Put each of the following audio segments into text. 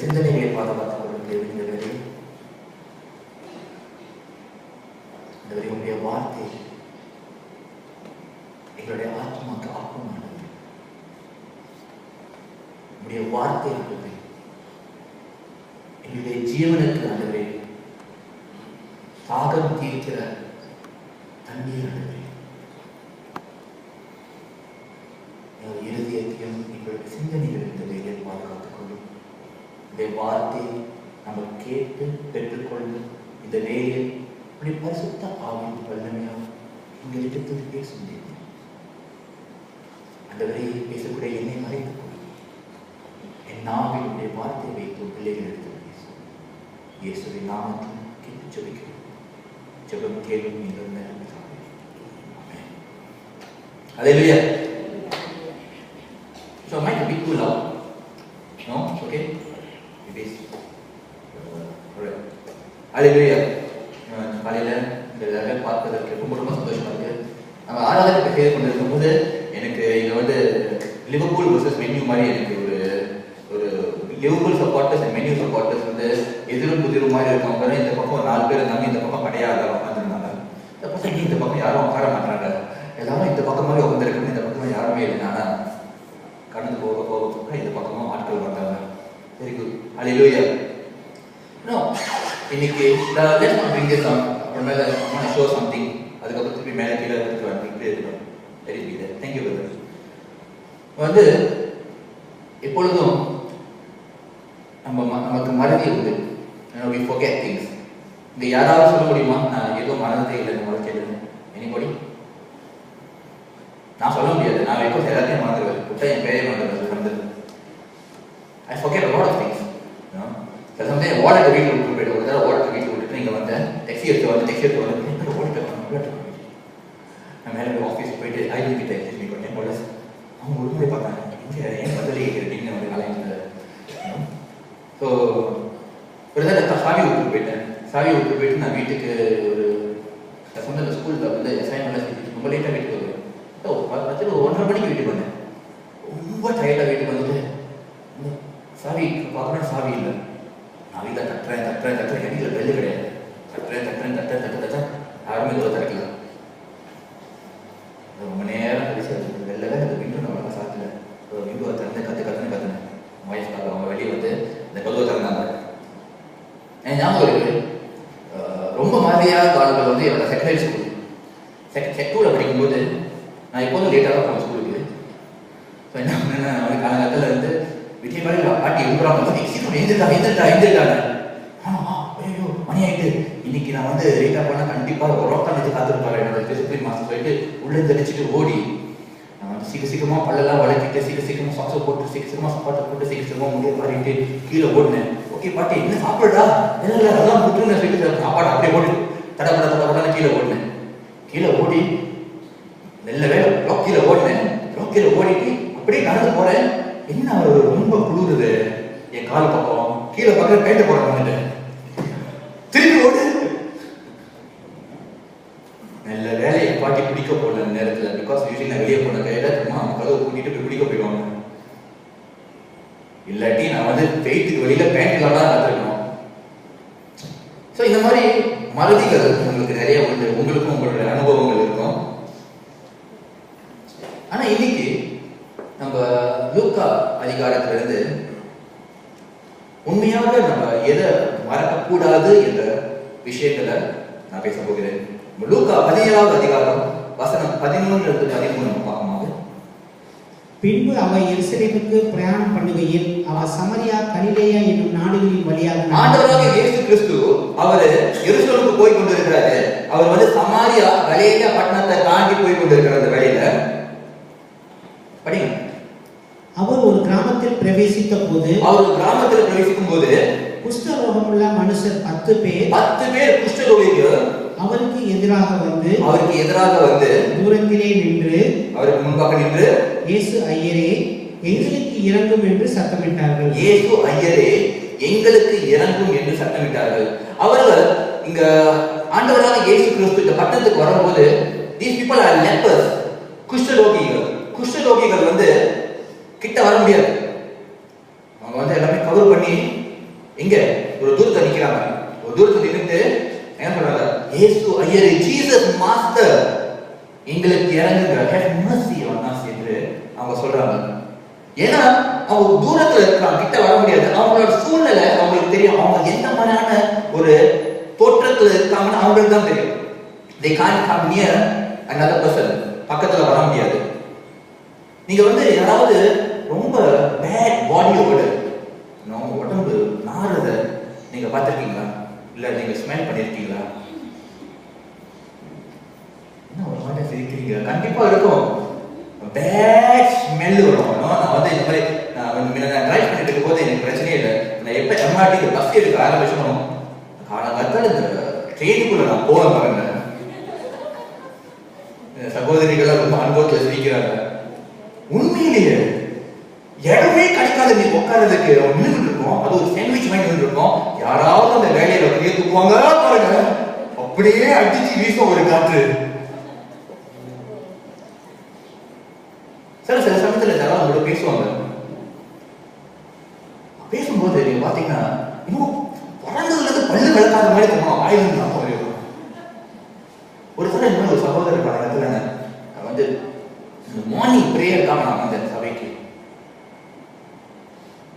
சிந்தனைகளை பாதுகாத்துக் கொள்ளும் இந்த வேலை உங்களுடைய வார்த்தை எங்களுடைய ஆத்மாக்கு ஆத்மானது. உங்களுடைய வார்த்தை ஆனது எங்களுடைய ஜீவனுக்கு ஆனது. தாகம் தீர்க்கிற தண்ணீர் ஆனது. இருதயத்தையும் எங்களுடைய சிந்தனைகள் இந்த வேலையை பாதுகாத்துக் கொள்ளும். இந்த வார்த்தை நம்ம கேட்டு பெற்றுக்கொள்ளும் இந்த வேலையை அப்படி பரிசுத்த ஆவியின் வல்லமையாக எங்களிடத்தில் பேசும். அந்த வரையை பேசக்கூடிய என்னை மறைத்துக் கொள்ளும். என் நாவினுடைய வார்த்தை வைத்து பிள்ளைகள் எடுத்து பேசும். இயேசுவின் நாமத்தில் கேட்டு ஜெபிக்கிறோம். ஜெபம் கேளும் நீங்கள் நேரம். Hallelujah. So I might be too loud. No? It's okay? It is. Alright. Hallelujah. காலையில் இந்த எல்லாரும் பார்ப்பதற்கு ரொம்ப ரொம்ப சந்தோஷமாக இருக்குது. நம்ம ஆராதனைக்கு பேர் கொண்டு இருக்கும்போது எனக்கு இங்கே வந்து லிவர்பூல் வர்சஸ் மென்யூ மாதிரி எனக்கு ஒரு Liverpool supporters and menu supporters வந்து எதிரும் புதிரும் மாதிரி இருக்கவங்க இந்த பக்கம் ஒரு 4 பேர் இருந்தாங்க, இந்த பக்கம் கிடையாது உட்காந்துருந்தாங்க. இந்த பக்கம் இந்த பக்கம் யாரும் உட்கார மாட்டாங்க, எல்லாரும் இந்த பக்கம் மாதிரி உட்காந்துருக்கணும், இந்த பக்கம் யாருமே இல்லை. ஆனால் கடந்து போக போக போக இந்த பக்கமாக ஆட்கள் வந்தாங்க. Very good. ஹல்லேலூயா. நோ இன்னைக்கு let's not bring this on. அப்புறமேல I want to show something. அதுக்கப்புறம் திருப்பி மேலே கீழே எடுத்துக்கலாம். இப்படி இருக்கணும். Very good. Thank you brother. வந்து எப்பொழுதும் நமக்கு மறதி உண்டு. we forget things. இந்த யாராவது சொல்ல முடியுமா நான் ஏதோ மறந்ததே இல்லை இந்த வாழ்க்கையில்? anybody? நான் சொல்ல முடியாது. நான் எப்போ எல்லாத்தையும் மறந்துடுவேன். விட்டா என் பேரே மறந்துடுவேன். I forget a lot of things. சில சமயம் ஓடத்தை வீட்டில் விட்டு போய்ட்டு ஒரு தடவை ஓடத்தை வீட்டில் விட்டுட்டு நீங்கள் வந்து டெக்ஸி எடுத்து வந்து ஓடிட்டு நான் மேலே போய் ஆஃபீஸ் போயிட்டு ஐடி கிட்ட எக்ஸிஸ் பண்ணி போலீஸ் அவங்க ஒரு முறை பார்த்தாங்க. இங்கே ஏன் பதிலே கேட்குறீங்க வந்து நாளைக்கு. ஸோ ஒரு தடவை சாவி விட்டு போயிட்டு நான் வீட்டுக்கு ஒரு சொந்த ஸ்கூலில் வந்து அசைன்மெண்ட்லாம் செஞ்சுட்டு ரொம்ப லேட்டாக வீட்டுக்கு வருவேன். 1:30 மணிக்கு வீட்டுக்கு வந்தேன். ரொம்ப டயர்டாக வீட்டுக்கு வந்துட்டு சாவி பார்க்கணும், சாவி இல்லை. நான் வீட்டில் தட்டுறேன் வீட்டில் பெல்லு கிடையாது. தட்டுறேன் யாருமே தூரம் திறக்கல. ரொம்ப நேரம் கழிச்சு வெளில அந்த விண்டோ நம்ம சாத்தில விண்டோவை திறந்து கத்துனேன். வயசுக்காக அவங்க வெளியே வந்து இந்த கதவை திறந்தாங்க. என் ஞாபகம் இருக்கு, ரொம்ப மாதிரியான காலங்கள் வந்து என்னோட செகண்டரி ஸ்கூல் செக்2ல படிக்கும்போது நான் எப்போதும் லேட்டாக தான் போனேன் ஸ்கூலுக்கு. ஸோ என்ன பண்ணேன்னா அவனுக்கு காலகட்டத்தில் இருந்து விஜய் மாதிரி பாட்டி எழுதுறாங்க, எழுந்துட்டாங்க. ஐயோ மணி ஆகிட்டு, இன்னைக்கு நான் வந்து லேட்டாக போனால் கண்டிப்பாக ஒரு ரோக்கா வச்சு காத்திருப்பாரு என்னோட டிசிப்ளின் மாஸ்டர் சொல்லிட்டு உள்ளே தெளிச்சுட்டு ஓடி நான் வந்து சீக்கிரமாக பல்லெல்லாம் வளர்க்கிட்டு சீக்கிரமாக சாக்ஸை போட்டு சீக்கிரமாக சாப்பாட்டை போட்டு சீக்கிரமாக முடிய மாறிட்டு கீழே ஓடினேன். ஓகே பாட்டி என்ன சாப்பிடுடா? இல்லை அதெல்லாம் போட்டு நான் சொல்லிட்டு சாப்பாடு அப்படியே போட்டு தடப்படான்னு கீழே ஓடி நல்ல வேலை கீழே ஓடிட்டு அப்படியே நடந்து போறேன். என்ன ரொம்ப குளிருது என் கால் பக்கம், கீழே பக்கம் பேட்டை போட வந்துட்டேன். திருப்பி ஓடு. நல்ல வேலை என் பாட்டி பிடிக்க போடல அந்த நேரத்தில். பிகாஸ் யூஸ்வலி நான் வெளியே போன கையில சும்மா கதவை கூட்டிட்டு போய் பிடிக்க போயிடுவாங்க. இல்லாட்டி நான் வந்து வெயிட்டுக்கு வெளியில பேண்ட்லாம் தான் காத்திருக்கணும். ஸோ இந்த மாதிரி மறதிகள் உங்களுக்கு நிறைய உண்டு. உங்களுக்கும் உங்களுடைய அனுபவங்கள் இருக்கும். ஆனா இன்னைக்கு நம்ம லூக்கா அதிகாரத்திலிருந்து உண்மையாக நம்ம எதை மறக்கக்கூடாது என்ற விஷயங்களை நான் பேச போகிறேன். லூக்கா 17வது அதிகாரம் வசனம் 11-13 பார்க்கும்போது, பின்பு அவர் எருசலேமுக்கு பிரயாணம் பண்ணுகையில் அவர் சமரியா கலிலேயா என்னும் நாடுகளின் வழியாக ஆண்டவராகிய இயேசு கிறிஸ்து அவர் எருசலேமுக்கு போய் கொண்டிருக்கிறாரு. அவர் வந்து சமாரியா கலிலேயா பட்டணத்தை தாண்டி போய் கொண்டிருக்கிற அந்த வழியில படிங்க. அவர் ஒரு கிராமத்தில் பிரவேசிக்கும் போது குஷ்டரோகமுள்ள மனுஷர் 10 பேர் குஷ்டரோகிகள் அவருக்கு எதிராக வந்து தூரத்திலே நின்று அவருக்கு முன்பாக நின்று இயேசு ஐயரே எங்களுக்கு இறங்கும் என்று சத்தமிட்டார்கள். அவர்கள் இங்க ஆண்டவராக இயேசு கிறிஸ்து இந்த பட்டணத்துக்கு வரும்போது these people are lepers, குஷ்டரோகிகள் வந்து கிட்ட வர முடியாது. அவங்க வந்து எல்லாமே கவர் பண்ணி எங்க ஒரு தூரத்தை நிக்கிறாங்க. ஒரு தூரத்தை நின்னுட்டு என்ன சொல்றாங்க? இயேசு ஐயரே, ஜீசஸ் மாஸ்டர், எங்களுக்கு இறங்குங்க, have mercy on us என்று அவங்க சொல்றாங்க. ஏன்னா அவங்க தூரத்துல இருக்காங்க, கிட்ட வர முடியாது. அவங்களோட சூழ்நிலை அவங்களுக்கு தெரியும். அவங்க எந்த மாதிரியான ஒரு தோற்றத்துல இருக்காங்கன்னு அவங்களுக்கு தான் தெரியும். they can't come near another person, பக்கத்துல வர முடியாது. நீங்க வந்து யாராவது ரொம்ப பேட் பாடியோட உடம்பு நாறுத நீங்க பார்த்திருக்கீங்களா? இல்ல நீங்க ஸ்மெல் பண்ணிருக்கீங்களா? என்ன ஒரு மாதிரி சிரிக்கிறீங்க? கண்டிப்பா இருக்கும். பேட் ஸ்மெல் வரும். நான் வந்து இந்த மாதிரி நான் ட்ரைவ் பண்ணிட்டு இருக்கும் போது எனக்கு பிரச்சனையே இல்லை. நான் எப்ப எம்ஆர்டி பஸ் எடுக்க ஆரம்பிச்சோம், காலங்காலத்தில் இந்த ட்ரெயினுக்குள்ள நான் போவேன் பாருங்க. சகோதரிகள் ரொம்ப அனுபவத்தில் சிரிக்கிறாங்க. உண்மையிலேயே இடமே கிடைக்காத நீ உட்கார்றதுக்கு நின்றுட்டு இருக்கோம். அது ஒரு சாண்ட்விச் வாங்கி வந்துருக்கோம். யாராவது அந்த வேலையில அப்படியே தூக்குவாங்க பாருங்க. அப்படியே அடிச்சு வீசும் ஒரு காற்று. சில சமயத்துல யாராவது கூட பேசுவாங்க. பேசும்போது நீங்க பாத்தீங்கன்னா இன்னும் பிறந்ததுல இருந்து பல்லு விளக்காத மாதிரி தோணும். ஆயுதம் தான் வரும். ஒரு தடவை இன்னும் ஒரு சகோதரர் காலத்துல வந்து மார்னிங் பிரேயருக்காக நான் வந்தேன் சபைக்கு.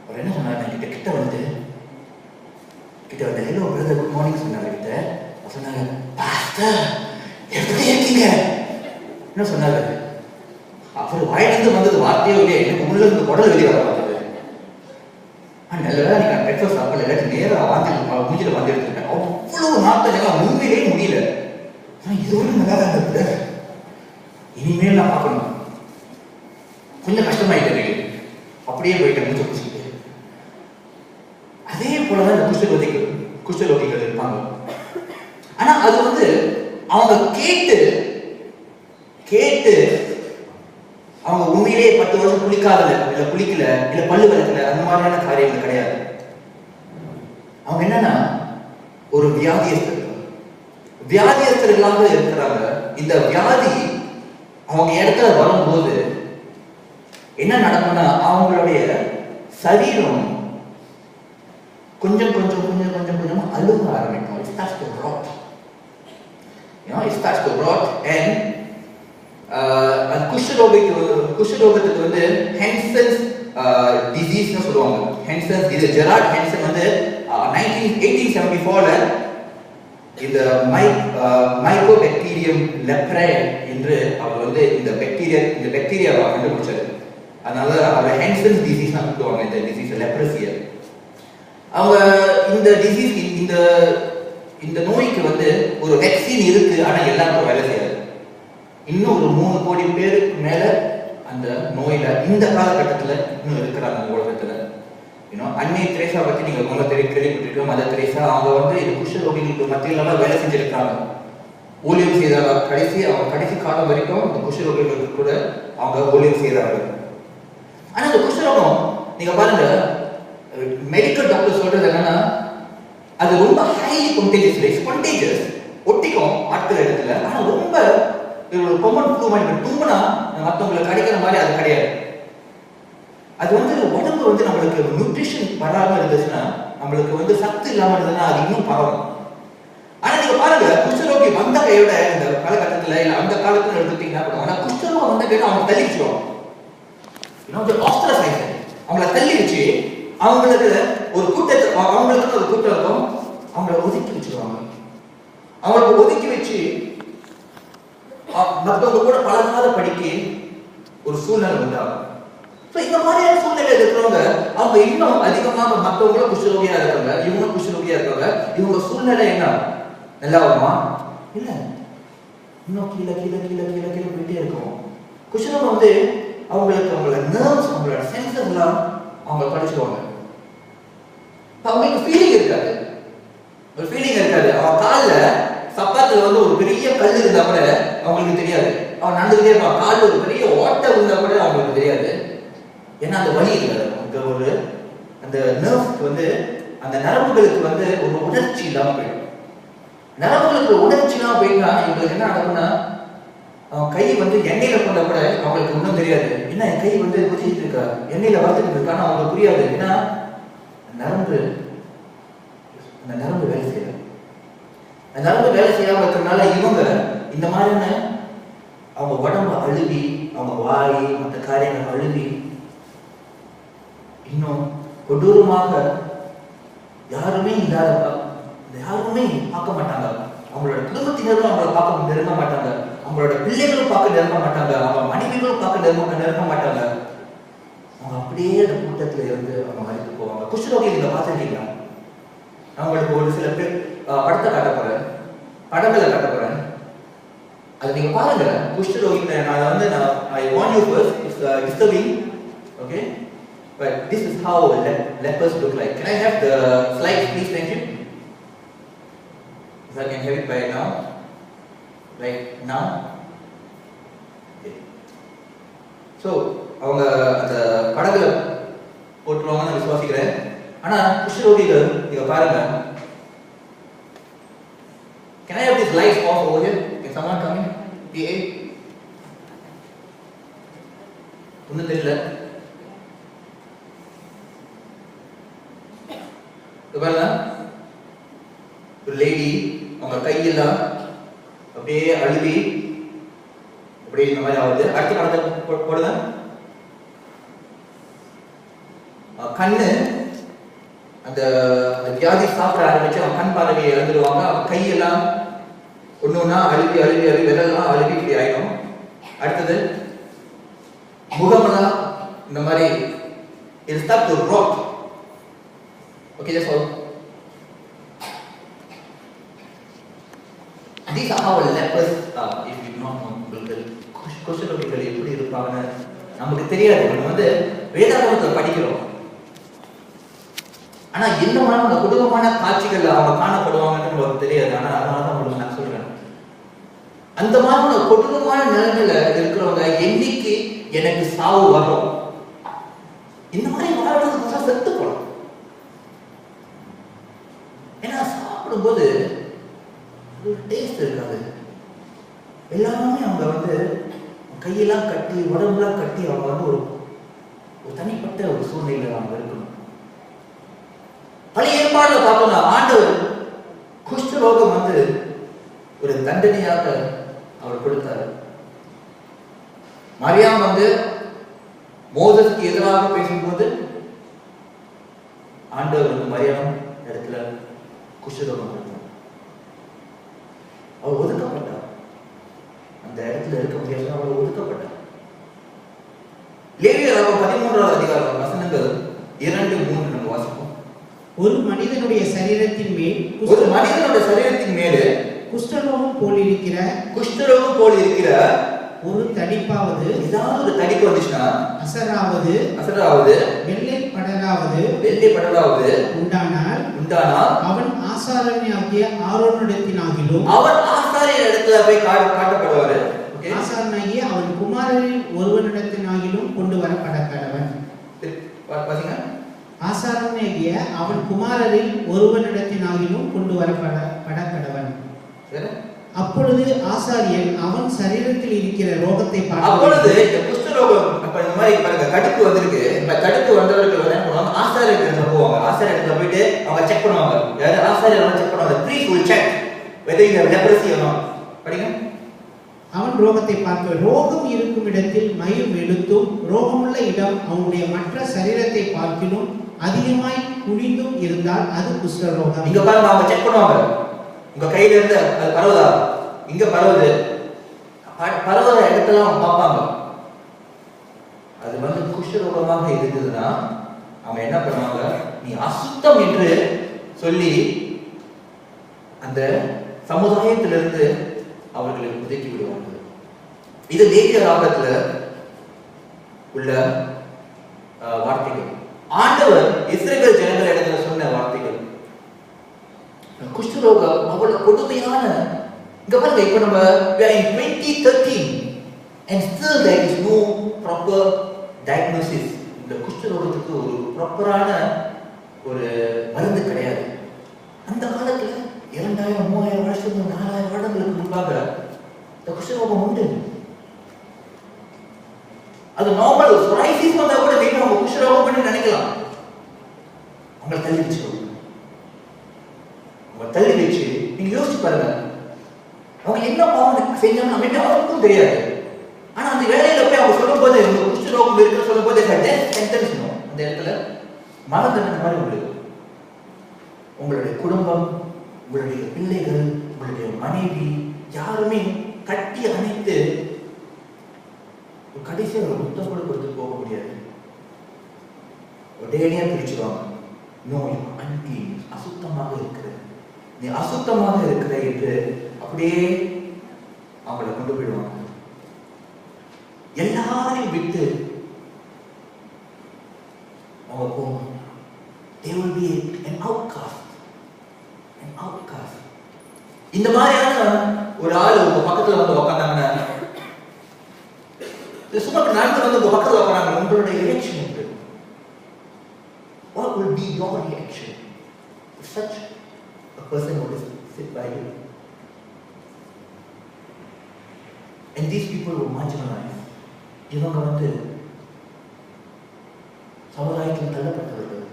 அவர் என்ன சொன்னார்? கிட்ட வந்து ஹலோ பிரதர் குட் மார்னிங் சொன்னார். கிட்ட சொன்னாங்க, பாஸ்டர் எப்படி இருக்கீங்க என்ன சொன்னாரு. அப்புறம் வாயிலிருந்து வந்தது வார்த்தையோ இல்லையே, எனக்கு உள்ள இருந்து குடல் வெளியே வர பார்த்தது. நல்லதா நீங்க பிரேக்ஃபாஸ்ட் சாப்பிடல, இல்லாட்டி நேரம் வாந்தி மூஞ்சில வாந்தி எடுத்துருக்கேன். அவ்வளவு நாட்கள் எல்லாம் உண்மையிலே முடியல. இதோட நல்லா தான் இருந்தது. இனிமேல் நான் பார்க்கணும். கொஞ்சம் கஷ்டமாயிட்டது. அப்படியே போயிட்டேன் மூச்சை பிடிச்சிட்டு. அதே போலதான் இந்த குஷ்டரோகிகள் இருப்பாங்க. ஆனா அது வந்து அவங்க கேட்டு அவங்க உண்மையிலேயே 10 வருஷம் குளிக்காதல, இல்ல குளிக்கல, இல்ல பல்லு விளக்கல, அந்த மாதிரியான காரியங்கள் கிடையாது. அவங்க என்னன்னா ஒரு வியாதியஸ்தர்களாக இருக்கிறாங்க. இந்த வியாதி அவங்க இடத்துல வரும்போது என்ன நடக்கும்னா அவங்களுடைய சரீரம் கொஞ்சம் அழுக ஆரம்பிக்கும். It starts to rot. It starts to rot and குஷ்டரோகத்துக்கு வந்து ஹென்சன்ஸ் டிசீஸ்னு சொல்லுவாங்க. ஹென்சன்ஸ் இது ஜெரார்ட் ஹென்சன் வந்து 1874ல இந்த மைக்கோபாக்டீரியம் லெப்ரே என்று அவர் வந்து இந்த பாக்டீரியாவை கண்டுபிடிச்சாரு. அதனால அவர் ஹென்சன்ஸ் டிசீஸ் கூப்பிடுவாங்க இந்த டிசீஸ், லெப்ரசிய. அவங்க இந்த டிசீஸ் இந்த நோய்க்கு வந்து ஒரு வேக்சின் இருக்கு, ஆனா எல்லாருக்கும் வேலை செய்யாது. இன்னும் ஒரு 3 கோடி பேருக்கு மேல அந்த நோயில இந்த காலகட்டத்தில் இன்னும் இருக்கிறாங்க உலகத்துல. அன்னை தெரேசா பத்தி நீங்க ரொம்ப கேள்விப்பட்டிருக்கோம். மதர் தெரேசா அவங்க வந்து இந்த குஷ்டரோகிகளுக்கு மத்தியில வேலை செஞ்சிருக்காங்க, ஊழியம் செய்தாங்க. கடைசி காலம் வரைக்கும் இந்த குஷ்டரோகிகளுக்கு கூட அவங்க ஊழியம் செய்தாங்க. ஆனா இந்த குஷ்டரோகம் நீங்க பாருங்க, மெடிக்கல் டாக்டர் சொல்றது என்னன்னா அது ரொம்ப ஹைலி கண்டேஜியஸ், ஒட்டிக்கும் ஆட்கள் இடத்துல. ஆனா ரொம்ப ஒரு காமன் ஃப்ளூ மாதிரி தும்முனா மற்றவங்களுக்கு கிடைக்கிற மாதிரி அது கிடையாது. அது வந்து உடம்பு வந்து நம்மளுக்கு நியூட்ரிஷன் வராம இருந்துச்சுன்னா, நம்மளுக்கு வந்து சத்து இல்லாம இருந்ததுன்னா அது இன்னும் பரவும். ஆனா நீங்க பாருங்க, குஷ்டரோகி வந்த கையோட இந்த காலகட்டத்துல இல்ல அந்த காலத்துல எடுத்துட்டீங்கன்னா கூட, ஆனா குஷ்டரோகம் வந்த கையோட அவங்க தள்ளி வச்சிருவாங்க. அவங்கள தள்ளி வச்சு அவங்களுக்கு ஒரு கூட்டம் இருக்கும், அவங்கள ஒதுக்கி வச்சிருவாங்க. அவங்களுக்கு ஒதுக்கி வச்சு மற்றவங்க கூட பழகாத படிக்க ஒரு சூழ்நிலை உண்டாகும். இந்த மாதிரியான சூழ்நிலை இருக்கிறவங்க அவங்க இன்னும் அதிகமாக மற்றவங்களும் குஷ்டரோகியா இருக்காங்க, இவங்களும் குஷ்டரோகியா இருக்காங்க. இவங்க சூழ்நிலை என்ன நல்லா வருமா? இல்ல, இன்னும் கீழே போயிட்டே இருக்கும். குஷ்டரோகம் வந்து அவங்களோட நர்வ்ஸ், அவங்களோட சென்சஸ் எல்லாம் அவங்க படிச்சுடுவாங்க. அவங்களுக்கு ஃபீலிங் இருக்காது. அவன் காலில் சப்பாத்துல வந்து ஒரு பெரிய கல் இருந்தா கூட அவங்களுக்கு தெரியாது. அவன் நடந்துகிட்டே இருப்பான். காலில் ஒரு பெரிய ஓட்டை இருந்தா கூட அவங்களுக்கு தெரியாது. ஏன்னா அந்த வலி இல்லை. அந்த நர்வ்ஸ்க்கு வந்து அந்த நரம்புகளுக்கு வந்து ஒரு உணர்ச்சி இல்லாம போயிடும். நரம்புகளுக்கு உணர்ச்சி இல்லாம போயிட்டா இவங்களுக்கு என்ன நடக்கும்னா, அவன் கை வந்து எண்ணெயில கொண்ட கூட அவங்களுக்கு ஒன்றும் தெரியாது. என்ன என் கை வந்து குதிச்சுட்டு இருக்கா, எண்ணெயில வளர்த்துட்டு இருக்கான்னு அவங்களுக்கு புரியாது. ஏன்னா நரம்பு அந்த நரம்பு வேலை செய்யல. அந்த நரம்பு வேலை செய்யாம இருக்கிறதுனால இவங்க இந்த மாதிரியான அவங்க உடம்பு அழுவி, அவங்க வாய் மற்ற காரியங்கள் அழுவி, இன்னும் கொடூரமாக யாருமே இல்லாத, யாருமே பார்க்க மாட்டாங்க, அவங்களோட குடும்பத்தினரும் அவங்கள பார்க்க நெருங்க மாட்டாங்க, அவங்களோட பிள்ளைகளும் பார்க்க நெருங்க மாட்டாங்க, அவங்க மனைவிகளும் பார்க்க நெருங்க மாட்டாங்க. அவங்க அப்படியே அந்த கூட்டத்தில் இருந்து அவங்க மறைத்து போவாங்க. குஷ்டரோகி நீங்க பார்த்துருக்கீங்களா? நான் உங்களுக்கு ஒரு சில பேர் படத்தை காட்ட போறேன், படங்களை காட்ட போறேன், அது நீங்க பாருங்க. குஷ்டரோகி நான் வந்து I warn you first, it's disturbing, okay, but this is how lepers look like. Can I have the slides please? Thank you. If I can have it by now, right now. Okay. So அவங்க அந்த படங்களை போட்டுருவாங்கன்னு விசுவாசிக்கிறேன். ஆனா குஷ்டரோகிகள் நீங்க பாருங்க. Can I have these lights off over here? Can someone come in? PA? ஒன்றும் தெரியல. பாருங்க, ஒரு லேடி அவங்க கையெல்லாம் அப்படியே அழுவி அப்படியே இந்த மாதிரி ஆகுது. அடுத்த படத்தை போடுங்க. கண்ணு அந்த வியாதி சாப்பிட ஆரம்பிச்சு அவன் கண் பார்வையை இழந்துடுவாங்க. அவன் கையெல்லாம் ஒன்று ஒன்றா அழுவி அழுவி அழுவி விரலாம் அழுவி இப்படி ஆயிடும். அடுத்தது முகமெல்லாம் இந்த மாதிரி it starts to rot. Okay, that's all. These are how lepers are. If you don't know, குஷ்டரோகிகள் எப்படி இருப்பாங்கன்னு நமக்கு தெரியாது. நம்ம வந்து வேதாகமத்தில் படிக்கிறோம். ஆனா எந்த மாதிரி கொடூரமான காட்சிகள் அவங்க காணப்படுவாங்கன்னு நமக்கு தெரியாது. ஆனா அதனாலதான் உங்களுக்கு நான் சொல்றேன், அந்த மாதிரி கொடூரமான நிலைமையில இருக்கிறவங்க என்னைக்கு எனக்கு சாவு வரும், இந்த மாதிரி வாழ்றதுக்கு செத்து போகலாம். ஏன்னா சாப்பிடும்போது ஒரு டேஸ்ட் இருக்காது. எல்லாருமே அவங்க வந்து கையெல்லாம் கட்டி உடம்புலாம் கட்டி அவங்க வந்து ஒரு தனிப்பட்ட ஒரு சூழ்நிலையில அவங்க இருக்கணும். பழைய ஏற்பாடுல பார்த்தோம்னா ஆண்டவர் குஷ்டரோகம் வந்து ஒரு தண்டனையாக அவர் கொடுத்தார். மரியாம் வந்து மோசஸ்க்கு எதிராக பேசும்போது ஆண்டவர் வந்து மரியாம் இடத்துல குஷ்டரோகம் கொடுத்தார். அவர் ஒதுக்கப்பட்டார். அந்த இடத்துல இருக்க முடியாது, அவர் ஒதுக்கப்பட்டார். லேவியராகமம் 13வது அதிகாரம் வசனங்கள் 2-3 நம்ம வாசிப்போம். ஒரு மனிதனுடைய சரீரத்தின் மேல் குஷ்டரோகம் போல் இருக்கிற ஒரு தடிப்பாவது, ஏதாவது ஒரு தடிப்பு வந்துச்சுன்னா அசராவது வெள்ளை படராவது உண்டானால் அவன் ஆசாரியனாகிய ஆரோனிடத்தினாகிலும் போய் காட்டப்படுவாரு. ஆசாரியனாகிய அவன் குமாரரில் ஒருவனிடத்தினாகிலும் கொண்டு வரப்பட கடவன். ஆசாரியனாகிய அவன் குமாரரில் ஒருவனிடத்தினாகிலும் கொண்டு வரப்பட கடவன். அப்பொழுது ஆசாரியன் அவன் சரீரத்தில் இருக்கிற ரோகத்தை பார்த்து, அப்பொழுது இந்த குஷ்டரோகம் இந்த மாதிரி பாருங்க கடுப்பு வந்திருக்கு. இந்த கடுப்பு வந்தவர்கள் என்ன பண்ணுவாங்க, ஆசாரியர்கிட்ட போவாங்க. ஆசாரியர்கிட்ட போயிட்டு அவங்க செக் பண்ணுவாங்க. யாரு ஆசாரியர் செக் பண்ணுவாங்க. Priest will check whether you have leprosy or not. படிங்க. அவன் ரோகத்தை பார்க்க, ரோகம் இருக்கும் இடத்தில் மயிர் வெளுத்தும் ரோகமுள்ள இடம் அவனுடைய மற்ற சரீரத்தை பார்க்கிலும் அதிகமாய் குனிந்தும் இருந்தால் அது குஷ்டரோகம். இங்க பாருங்க, அவங்க செக் பண்ணுவாங்க. உங்க கையில இருந்து அது பரவுதா, இங்க பரவுது, பரவுற இடத்துல அவங்க பார்ப்பாங்க. அது வந்து குஷ்டரோகமாக இருந்ததுன்னா அவங்க என்ன பண்ணுவாங்க, நீ அசுத்தம் என்று சொல்லி அந்த சமுதாயத்திலிருந்து அவர்களை ஒதுக்கி விடுவாங்க. இது லேவியராகமத்துல உள்ள வார்த்தைகள். ஆண்டவர் இஸ்ரவேல் ஜனங்கள் இடத்துல சொன்ன வார்த்தைகள். குஷ்டரோகம் அவ்வளவு கொடுமையான, இங்க பாருங்க, இப்ப நம்ம 2013 and still there is no proper diagnosis. இந்த குஷ்டரோகத்துக்கு ஒரு ப்ராப்பரான ஒரு மருந்து கிடையாது. அந்த காலத்துல 2000, 3000 வருஷத்துக்கு 4000 வருடங்களுக்கு முன்பாக இந்த குஷ்டரோகம் உண்டு. அது நார்மல் கிரைசிஸ் வந்தா கூட நீங்க அவங்க குஷ்டரோகம் பண்ணி நினைக்கலாம். அவங்க தள்ளி வச்சுக்கோங்க. தள்ளி வச்சு நீங்க யோசிச்சு பாருங்க, அவங்க என்ன பாவம் செஞ்சாங்க அப்படின்னு அவருக்கும் தெரியாது. ஆனா அந்த வேலையில போய் அவங்க சொல்லும் போது குஷ்ட ரோகம் இருக்கிற சொல்லும் போது அந்த இடத்துல மரண மாதிரி உங்களுக்கு உங்களுடைய குடும்பம், உங்களுடைய பிள்ளைகள், உங்களுடைய மனைவி யாருமே கட்டி அணைத்து கடைசியாக ஒரு முத்தம் கூட கொடுத்து போக முடியாது. டேனியா பிரிச்சுவாங்க. நோய் அன்கி அசுத்தமாக இருக்கிற, நீ அசுத்தமாக இருக்கிற என்று அப்படியே அவங்களை கொண்டு போயிடுவாங்க. எல்லாரையும் விட்டு அவங்க போவாங்க. They will be an outcast. An outcast. இந்த மாதிரியான ஒரு ஆள் உங்க பக்கத்துல வந்து உட்கார்ந்தாங்கன்னா, சும்மா நடந்து வந்து உங்க பக்கத்துல உட்காராங்க, உங்களுடைய ரியாக்ஷன் எப்படி? What will be your reaction if such a person would sit by you? And these people were marginalized. இவங்க வந்து சமுதாயத்தில் தள்ளப்பட்டவர்கள்.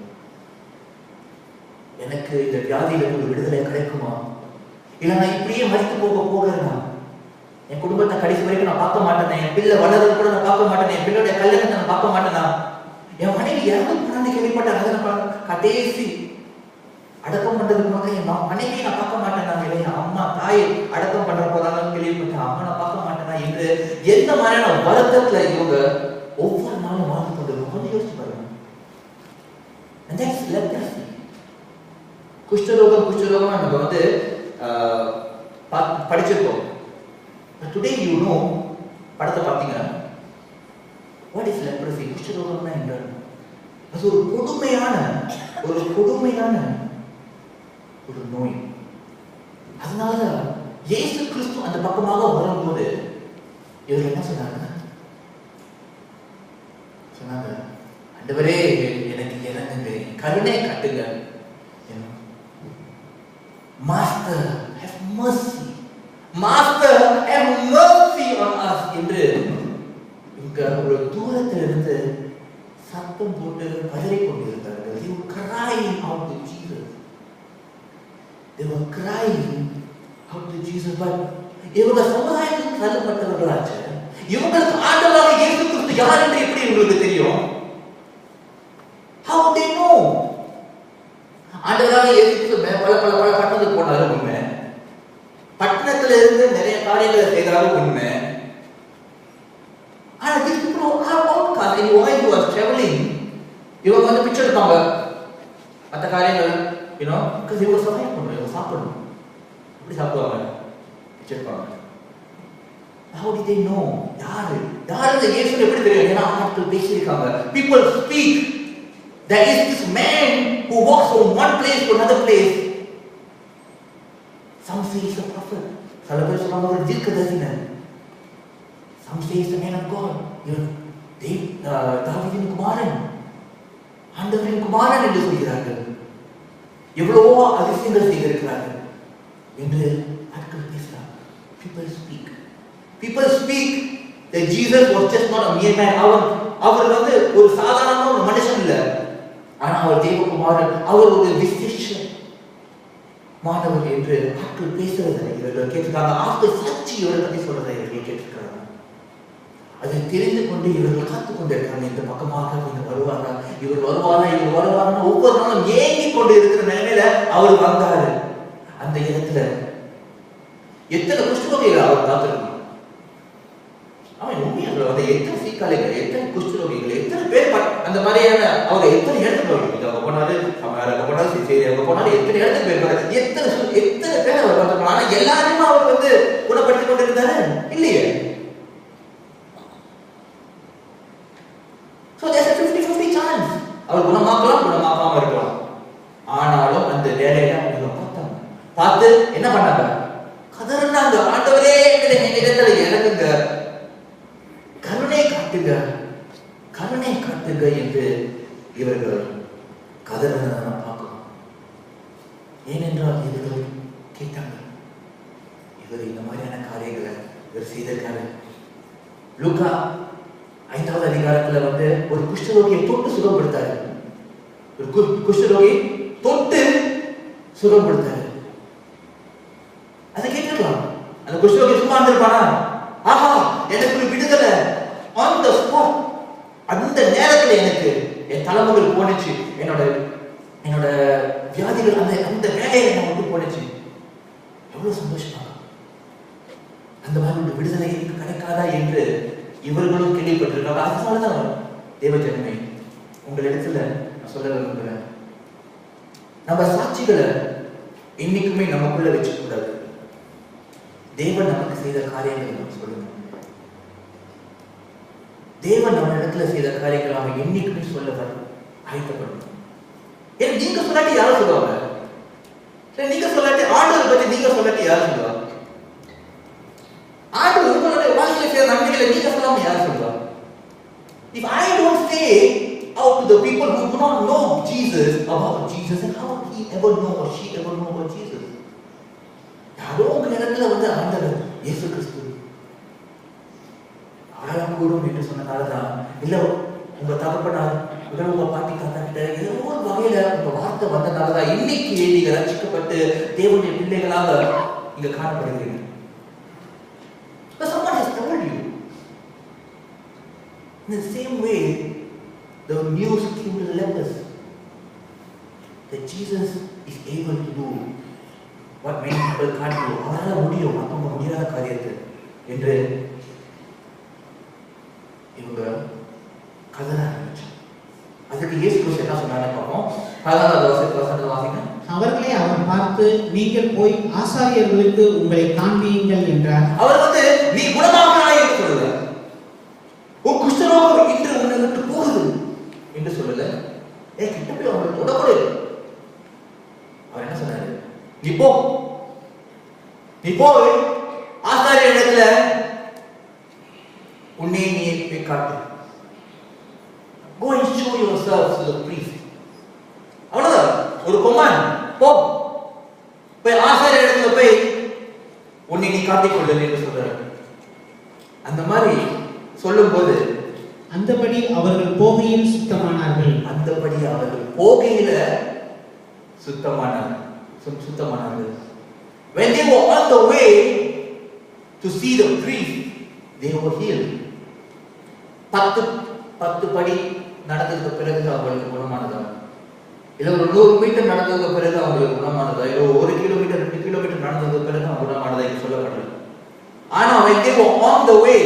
எனக்கு இந்த வியாதியில ஒரு விடுதலை கிடைக்குமா, இல்ல நான் இப்படியே மறித்து போகிறேன்னா, என் குடும்பத்தை கடைசி வரைக்கும் நான் பார்க்க மாட்டேனா, என் பிள்ளை வளர்றது கூட நான் பார்க்க மாட்டேனா, என் பிள்ளைடைய கல்யாணத்தை நான் பார்க்க மாட்டேனா, என் மனைவி இறந்து போனான்னு கேள்விப்பட்டேன், அதை நான் கடைசி அடக்கம் பண்றதுக்கு முன்னாடி என் மனைவியை நான் பார்க்க மாட்டேனா, இல்லை என் அம்மா தாய் அடக்கம் பண்ற போறாங்கன்னு கேள்விப்பட்டேன், அம்மா நான் பார்க்க மாட்டேனா என்று எந்த மாதிரியான வருத்தத்துல இவங்க ஒவ்வொரு நாளும் வாழ்ந்து கொண்டிருக்கோம். கொஞ்சம் யோசிச்சு பாருங்க. And that's leprosy. குஷ்டரோகம் நம்ம வந்து படிச்சிருக்கோம். Today you know, படத்தை பார்த்தீங்கன்னா what is leprosy? குஷ்டரோகம்னா என்ன? அது ஒரு கொடுமையான ஒரு நோய். அதனால இயேசு கிறிஸ்து அந்த பக்கமாக வரும்போது இவர் என்ன சொன்னாங்க? ஆண்டவரே எனக்கு இறங்குங்க, கருணை காட்டுங்க. Master have mercy. Master have mercy on us என்று இவங்க ஒரு தூரத்திலிருந்து சத்தம் போட்டு பதறிக் கொண்டிருந்தார்கள். They were crying out to Jesus. They were crying out to Jesus. But இவங்க சமுதாயத்துக்கு தள்ளப்பட்டவர்களாச்சு. இவங்களுக்கு ஆண்டவராக இயேசு கிறிஸ்து யார் என்று எப்படி உங்களுக்கு தெரியும்? How they know? ஆண்டவராக இயேசு கிறிஸ்து பல பட்டணத்துக்கு போனாலும் உண்மை, பட்டணத்துல இருந்து நிறைய காரியங்களை செய்தாலும் உண்மை. ஆனா these people are outcast. And why you are traveling? இவங்க வந்து பிச்சை எடுப்பாங்க, மற்ற காரியங்கள் because இவங்க சமையல் பண்ணணும், இவங்க சாப்பிடணும். எப்படி சாப்பிடுவாங்க? பிச்சை எடுப்பாங்க. How did they know? யாரு இயேசு எப்படி தெரியும்? ஏன்னா ஆட்கள் பேசியிருக்காங்க. People speak. There is this man who walks from one place to another place. Some say he's a prophet. சில பேர் சொல்றாங்க ஒரு தீர்க்கதரிசி. Some say he's a man of God. தாவீதின் குமாரன், ஆண்டவரின் குமாரன் என்று சொல்கிறார்கள். எவ்வளவோ அதிசயங்கள் செய்திருக்கிறார்கள் என்று ஆட்கள் பேசுறாங்க. People speak that Jesus was just not a mere man. அவர் வந்து ஒரு சாதாரண ஒரு மனுஷன் இல்ல, ஆனா அவர் தேவகுமாரன், அவர் ஒரு விசேஷ மாணவர் என்று ஆட்கள் பேசுறதை இவர்கள் கேட்டிருக்காங்க. ஆட்கள் சாட்சி இவரை பற்றி சொல்றதை இவர்கள் கேட்டிருக்கிறாங்க. அதை தெரிந்து கொண்டு இவர்கள் காத்துக் கொண்டிருக்காங்க. இந்த பக்கமாக இவர் வருவாரா ஒவ்வொரு நாளும் ஏங்கி கொண்டு இருக்கிற நிலைமையில அவர் வந்தாரு. அந்த இடத்துல எத்தனை குஷ்டரோகிகள் அவர் காத்திருக்கணும். அவன் உண்மையாக வந்து எத்தனை சீக்காலைகள், எத்தனை குஷ்டரோகிகள், எத்தனை பேர் அந்த மாதிரியான அவர் எத்தனை இடத்துக்கு அங்க போனாரு, அங்க போனாரு, சரி அங்க போனாரு, எத்தனை இடத்துக்கு போயிருக்காரு, எத்தனை பேர் அவர் பார்த்துக்கணும். ஆனா எல்லாருமே அவர் வந்து குணப்படுத்திக் கொண்டிருந்தாரு இல்லையே. So there's a 50-50 chance. அவர் குணமாக்கலாம், குணமாக்காம இருக்கலாம். ஆனாலும் அந்த வேலையில அவங்க பார்த்தாங்க. பார்த்து என்ன பண்ணாங்க? கதறினாங்க, ஆண்டவரே இடத்துல இறங்குங்க, கருணை காட்டுங்க என்று இவர்கள் கதறினதை பார்க்கணும். ஏனென்றால் இவர்கள் கேட்டாங்க, இவர் இந்த மாதிரியான காரியங்களை இவர் செய்திருக்காரு. லூக்கா 5வது அதிகாரத்துல வந்து ஒரு குஷ்டரோகியை தொட்டு சுகப்படுத்தாரு. ஒரு குஷ்டரோகி தொட்டு சுகப்படுத்தாரு. உட்கார்ந்துருப்பானா? ஆஹா, எனக்கு ஒரு விடுதலை ஆன் த ஸ்பாட். அந்த நேரத்துல எனக்கு என் தலைமுகள் போனுச்சு, என்னோட வியாதிகள் அந்த வேலையை என்ன விட்டு போனுச்சு. எவ்வளவு சந்தோஷமா! அந்த மாதிரி ஒரு விடுதலை எனக்கு கிடைக்காதா என்று இவர்களும் கேள்விப்பட்டிருக்காங்க. அதனாலதான் தேவஜனமே, உங்களிடத்துல நான் சொல்ல விரும்புகிறேன், நம்ம சாட்சிகளை என்னைக்குமே நமக்குள்ள வச்சுக்க கூடாது. தேவன் நமக்கு செய்த காரியங்களை நம்ம சொல்லணும். தேவன் நம்ம இடத்துல செய்த காரியங்களை அவன் என்னைக்குமே சொல்ல ஆயத்தப்படணும். ஏன் நீங்க சொல்லாட்டி யாரும் சொல்லுவாங்க? நீங்க சொல்லாட்டி ஆண்டவர் பத்தி நீங்க சொல்லாட்டி யாரும் சொல்லுவாங்க? ஆண்டவர் உங்களுடைய வாழ்க்கையில செய்த நன்மைகளை நீங்க சொல்லாம யாரும் சொல்லுவாங்க? If I don't say out to the people who do not know Jesus about Jesus, and how he ever know or she ever know about Jesus? யாரோ உங்க இடத்துல வந்து ஆண்டவர் இயேசு கிறிஸ்து அவரால் கூடும் என்று சொன்னதாலதான், இல்ல உங்க தகப்பனார் இல்ல உங்க பாட்டி தாத்தா கிட்ட ஏதோ ஒரு வகையில உங்க வார்த்தை வந்ததாலதான் இன்னைக்கு நீங்க ரட்சிக்கப்பட்டு தேவனுடைய பிள்ளைகளாக இங்க காணப்படுகிறீங்க. But someone has told you. In the same way, the news came to the lepers that Jesus is able to do what many people can't do. அவரால் முடியும் மற்றவங்க முடியாத காரியத்தை என்று இவங்க கதற ஆரம்பிச்சாங்க. அதுக்கு இயேசு கிறிஸ்து என்ன சொன்னாருன்னு பார்ப்போம். 14வது வசனத்தை வாசிங்க. அவர்களை அவர் பார்த்து, நீங்கள் போய் ஆசாரியர்களுக்கு உங்களை காண்பியுங்கள் என்றார். அவர் வந்து நீ குணமாகிறாய் என்று சொல்லல, உன் குஷ்டரோகம் இன்று உன்னை விட்டு போகுது என்று சொல்லல. கிட்ட போய் அவங்களை தொடக்கூட. அவர் என்ன சொன்னாரு? நீ போய் ஆசாரிய இடத்துல உன்னை நீ காட்டு. Go and show yourself to the priest. அவ்வளவுதான். ஒரு கொமான், போய் ஆசாரிய இடத்துல போய் உன்னை நீ காட்டிக்கொள்ளு என்று சொல்றாரு. அந்த மாதிரி சொல்லும் போது அந்தபடி அவர்கள் போகையில் சுத்தமானார்கள். அந்தபடி அவர்கள் போகையில சுத்தமானார்கள். When they were on the way to see the priest, they were healed. 10 படி நடந்ததுக்கு பிறகு அவங்களுக்கு குணமானதா? இல்ல ஒரு 100 மீட்டர் நடந்ததுக்கு பிறகு அவங்களுக்கு குணமானதா? இல்ல 1 கிலோமீட்டர் 2 கிலோமீட்டர் நடந்ததுக்கு பிறகு அவங்க குணமானதா என்று சொல்லப்படுது. ஆனா when they were on the way,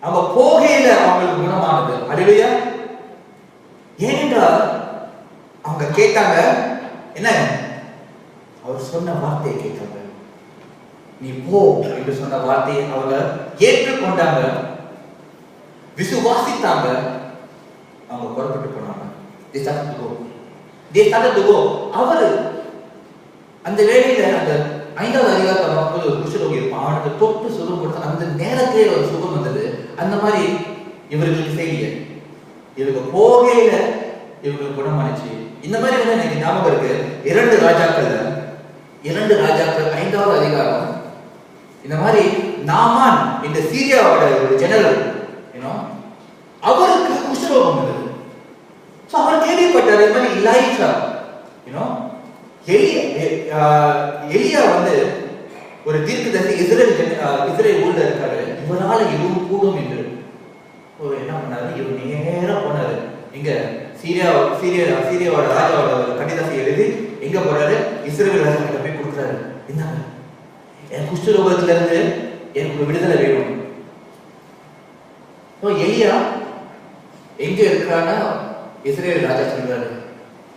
அவங்க போகையில அவங்களுக்கு குணமானது. அல்லேலூயா. ஏனென்றால் அவங்க கேட்டாங்க, என்ன? அவர் சொன்ன வார்த்தையை கேட்டாங்க. நீ போ என்று சொன்ன வார்த்தையை அவங்க ஏற்றுக்கொண்டாங்க, விசுவாசித்தாங்க, அவங்க புறப்பட்டு போனாங்க. They started to go. அவர் அந்த வேளையில அந்த 5வது அதிகாரத்துல பார்க்கும்போது ஒரு குஷ்டரோகி இருப்பான். அவனுக்கு தொட்டு சுகம் கொடுத்து அந்த நேரத்திலே ஒரு சுகம் வந்தது. அந்த மாதிரி இவர்களுக்கு செய்ய இவங்க போகையில இவங்களுக்கு குணமானிச்சு. இந்த மாதிரி வந்து எனக்கு ஞாபகம் இருக்கு. 2 ராஜாக்கள் 5வது அதிகாரம். இந்த மாதிரி நாமான் இந்த சீரியாவோட ஒரு ஜெனரல், அவருக்கு குஷ்டரோகம் வந்தது. சோ அவர் கேள்விப்பட்டார் இந்த மாதிரி எலியா, எலியா வந்து ஒரு தீர்க்கதரிசி இஸ்ரேல் ஊர்ல இருக்காரு, இவரால எதுவும் கூடும் என்று என்ன பண்ணாரு, இவர் நேரா போனாரு. இங்க சீரியாவோட ராஜாவோட ஒரு கடிதத்தை எழுதி எங்க போறாரு, இஸ்ரேல் ராஜா போய் கொடுக்குறாரு. என்னங்க, என் குஷ்டரோகத்துல இருந்து எனக்கு ஒரு விடுதலை வேணும். எலியா எங்க இருக்கிறான்னா இஸ்ரேல் ராஜா சொல்றாரு.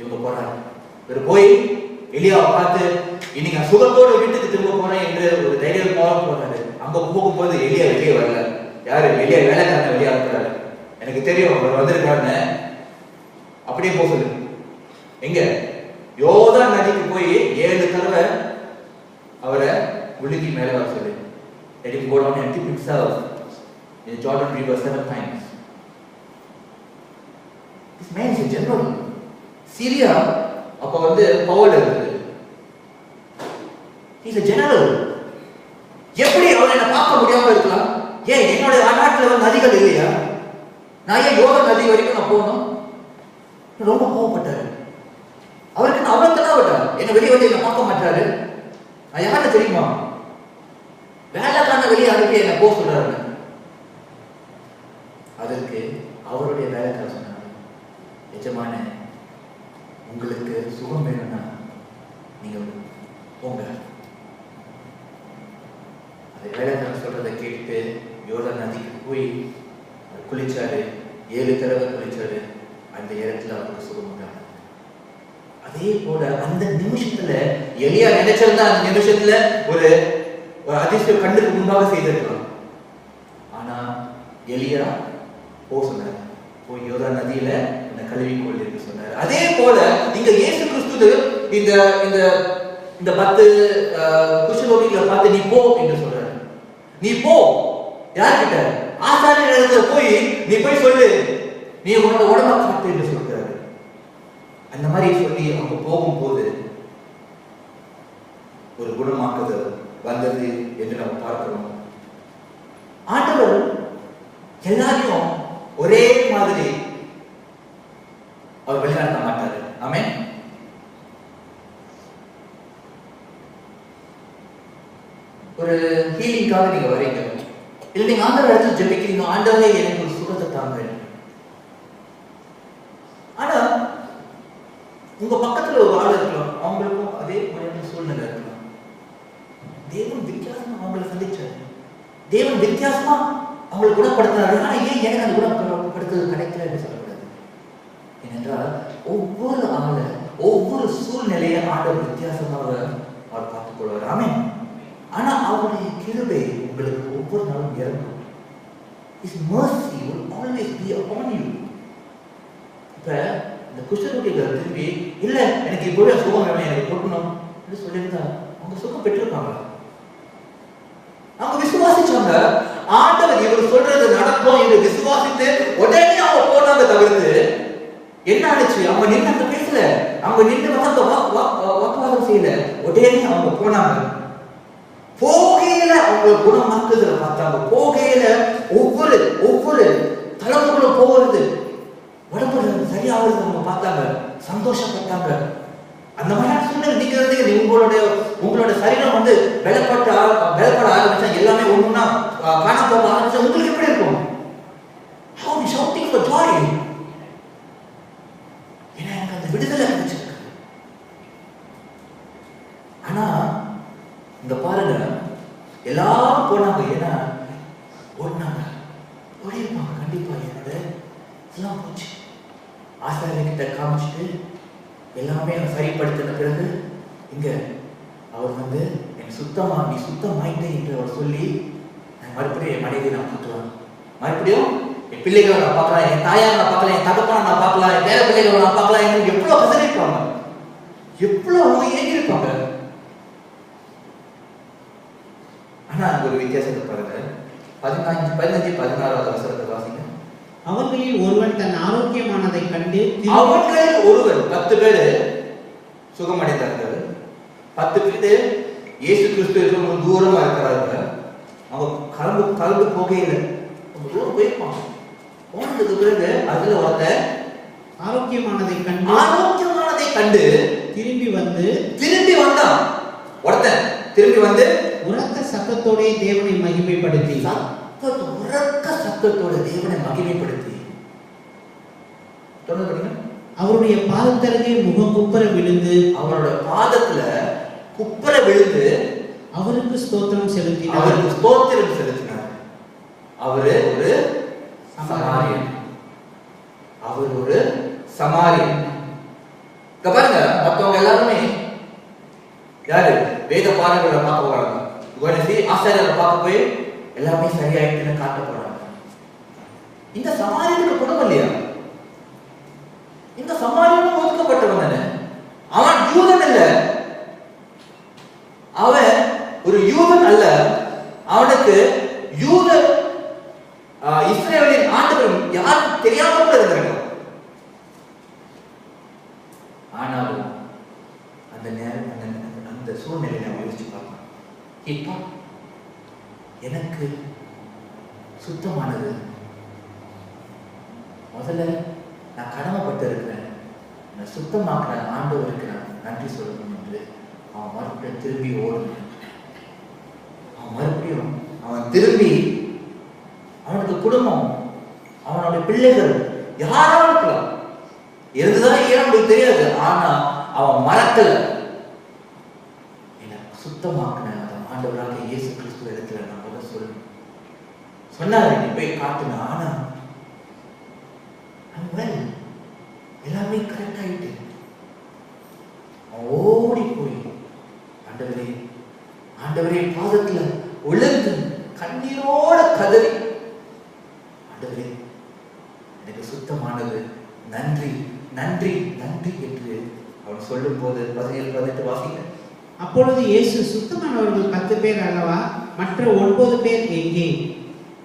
இவங்க போறாரு. இவர் போய் எலியாவை பார்த்து, இன்னைக்கு நான் சுகத்தோடு வீட்டுக்கு திரும்ப போறேன் என்று ஒரு தைரியம் போறாரு. அங்க போகும்போது எலியா வெளியே வரல. யாரு? எலியா வேலைக்காரன் வெளியே இருக்கிறாரு. எனக்கு தெரியும் அவர் வந்திருக்காருன்னு. அப்படியே போக சொல்லு. எங்க யோர்தான் நதிக்கு போய் 7 தடவை அவரை முழுகி மேலே வர சொல்லு. Let him go down and dip himself in the Jordan River 7 times. This man is a general. Syria அப்ப வந்து பவுல் இருக்கு. He is a general. எப்படி அவரை என்ன பார்க்க முடியாம இருக்கலாம்? ஏன் என்னோட நாட்டுல வந்து நதிகள் இல்லையா? நான் ஏன் யோர்தான் நதி வரைக்கும் நான் போகணும்? ரொம்ப கோவப்பட்டாரு. அவருக்கு அவ்வளவு விட்டார். என்ன வெளியே வந்து என்ன பார்க்க மாட்டாரு. நான் யாரு தெரியுமா? வேலைக்காரன வெளியே அனுப்பி என்ன போ சொல்றாரு. அதற்கு அவருடைய வேலைக்காரர் சொன்னார், எஜமானே, உங்களுக்கு சுகம் வேணும்னா நீங்க போங்க. அந்த வேலைக்காரன் சொல்றதை கேட்டு யோர்தான் நதிக்கு போய் குளிச்சாரு. 7 தடவை குளிச்சாரு. அந்த இடத்துல அவருக்கு சுகம் உண்டானது. அதே போல அந்த நிமிஷத்துல எலியா நினைச்சிருந்தா அந்த நிமிஷத்துல ஒரு அதிசயம் கண்ணுக்கு முன்பாக செய்திருக்கலாம். ஆனா எலியா போ சொன்னார், போய் யோர்தான் நதியில இந்த கழுவிக்கொள் என்று சொன்னார். அதே போல இங்க இயேசு கிறிஸ்து இந்த இந்த இந்த 10 குஷ்டரோகிகளை பார்த்து நீ போ என்று சொல்றாரு. நீ போ, யார்கிட்ட? ஆசாரியர் இடத்துல போய் நீ போய் சொல்லு, நீ உன்னோட உடம்ப காட்டு என்று சொல்றாரு. அந்த மாதிரி சொல்லி அவங்க போகும்போது ஒரு குணமாக்குதல் வந்தது என்று நாம் பார்க்கிறோம். ஆண்டவர் எல்லாரையும் ஒரே மாதிரி அவர் வழிநடத்த மாட்டாரு. ஆமென். ஒரு ஹீலிங்காக நீங்க வரீங்க, இல்ல நீங்க ஆண்டவர் இடத்துல ஜெபிக்கிறீங்க, ஆண்டவரே எனக்கு ஒரு சுகத்தை தாங்க. ஆனா உங்க பக்கத்துல ஒரு ஆள் இருக்கலாம், அவங்களுக்கும் அதே மாதிரியான சூழ்நிலை இருக்கலாம். தேவன் வித்தியாசமா அவங்களை சந்திச்சாரு, தேவன் வித்தியாசமா அவங்களை குணப்படுத்தினாரு. ஆனா ஏன் எனக்கு அந்த குணப்படுத்துறது கிடைக்கல என்று சொல்லக்கூடாது. ஏனென்றால் ஒவ்வொரு ஆளை ஒவ்வொரு சூழ்நிலையை ஆண்டவர் வித்தியாசமாக அவர் பார்த்துக் கொள்வார். ஆமென். ஆனா அவருடைய கிருபை உங்களுக்கு ஒவ்வொரு நாளும் இறங்கும். His mercy will always be upon you. இப்ப இந்த குஷ்டரோகிகள் திரும்பி இல்ல எனக்கு இப்பவே சுகம் வேணும், எனக்கு கொடுக்கணும் என்று சொல்லியிருந்தா அவங்க சுகம் பெற்றிருப்பாங்க. அவங்க விசுவாசிச்சாங்க, ஆண்டவர் இவர் சொல்றது நடக்கும் என்று விசுவாசித்து உடனே அவங்க போனாங்க. தவிர்த்து என்ன ஆச்சு? அவங்க நின்று அங்க பேசல, அவங்க நின்று வந்து வாக்குவாதம் செய்யல, உடனே அவங்க போனாங்க. போகையில அவங்க குணமாக்குதல பார்த்தாங்க. போகையில ஒவ்வொரு ஒவ்வொரு தலைமுறைகளும் போகிறது, உடம்புல சரியாவது அவங்க பார்த்தாங்க, சந்தோஷப்பட்டாங்க. அந்த மாதிரி சூழ்நிலை நீங்க இருந்தீங்க, உங்களோட சரீரம் வந்து பலப்பட ஆரம்பிச்சா, எல்லாமே ஒண்ணுன்னா காண போக ஆரம்பிச்சா உங்களுக்கு எப்படி இருக்கும்? How are you shouting for joy? ஏன்னா எனக்கு அந்த விடுதலை கிடைச்சிருக்கு. ஆனா இந்த பாருங்க, எல்லாரும் போனாங்க, ஏன்னா ஓடினாங்க, ஓடி இருப்பாங்க கண்டிப்பா. என்னோட எல்லாம் போச்சு. ஆசாரியர்கிட்ட காமிச்சிட்டு எல்லாமே சரிப்படுத்தின பிறகு இங்க அவர் வந்து எனக்கு சுத்தமா நீ சுத்தமாயிட்டே என்று அவர் சொல்லி, மறுபடியும் என் மனைவி நான் கூட்டுவேன், மறுபடியும் என் பிள்ளைகளை நான் பார்க்கலாம், என் தாயார் நான் பார்க்கலாம், என் தகப்பனை நான் பார்க்கலாம், என் பேர பிள்ளைகளை நான் பார்க்கலாம் என்று எவ்வளவு கசனிருப்பாங்க, எவ்வளவு அவங்க ஏங்கிருப்பாங்க. ஆனா ஒரு வித்தியாசத்தை பாருங்க. 15-16 வசனத்தை வாசிங்க. அவர்களில் ஒருவன் தன் ஆரோக்கியமானதை கண்டு, அவர்களில் ஒருவன் 10 பேர் சுகமடைந்தார்கள். 10 பேர் இயேசு கிறிஸ்து ரொம்ப தூரமா இருக்கிறாங்க. அவங்க கலந்து போகையில ரொம்ப தூரம் போயிருப்பாங்க. போனதுக்கு பிறகு அதுல ஒருத்தர் ஆரோக்கியமானதை கண்டு திரும்பி வந்தான். ஒருத்தன் திரும்பி வந்து உரத்த சத்தத்தோட தேவனை மகிமைப்படுத்தி அவருடைய பாதத்தருகே முகம் குப்புற விழுந்து, அவருடைய பாதத்துல குப்புற விழுந்து அவருக்கு ஸ்தோத்திரம் செலுத்தினார். அவரு ஒரு சமாரியன். பாருங்க, மற்றவங்க எல்லாருமே யாரு? வேத பாடங்களை பார்க்க போறாங்க, ஆசாரியரை பார்க்க போய் எல்லாமே சரியாயிட்டுன்னு காட்ட போறாங்க. இந்த சமாரியனுக்கு குணம் இல்லையா? இந்த சமாரியனும் ஒதுக்கப்பட்டவன் தானே. அவன் யூதன் இல்ல, அவன் ஒரு யூதன் அல்ல. அவனுக்கு யூத இஸ்ரவேலின் ஆண்டவரும் யாரும் தெரியாம கூட இருந்தாங்க. ஆனாலும் அந்த நேரம் அந்த சூழ்நிலை நம்ம யோசிச்சு பார்க்கலாம். இப்போ எனக்கு சுத்தமானது முதல்ல நான் கடமைப்பட்டு இருக்கிறேன், நான் சுத்தமாக்குற ஆண்டவருக்கு நான் நன்றி சொல்லணும் என்று அவன் மறுபடியும் திரும்பி ஓடணும். அவன் மறுபடியும் முடியும்? அவன் திரும்பி அவனுக்கு குடும்பம், அவனுடைய பிள்ளைகள் யாராலும் இருக்கலாம், இருந்துதான் ஏன் நமக்கு தெரியாது. ஆனா அவன் மறக்கல. சுத்தமாக்குன அந்த ஆண்டவராக இயேசு கிறிஸ்துவ இடத்துல நான் முதல்ல சொல்லணும். சொன்னாரு, நீ போய் காட்டுன. ஆனா எல்லாமே கரெக்ட் ஆயிட்டு ஓடி போய் ஆண்டவரே ஆண்டவரே பாதத்துல உழந்து கண்ணீரோட கதறி, ஆண்டவரே எனக்கு சுத்தமானது, நன்றி நன்றி நன்றி என்று அவன் சொல்லும் போது 17-18 வாசிங்க. அப்பொழுது இயேசு, சுத்தமானவர்கள் 10 பேர் அல்லவா, மற்ற 9 பேர் எங்கே?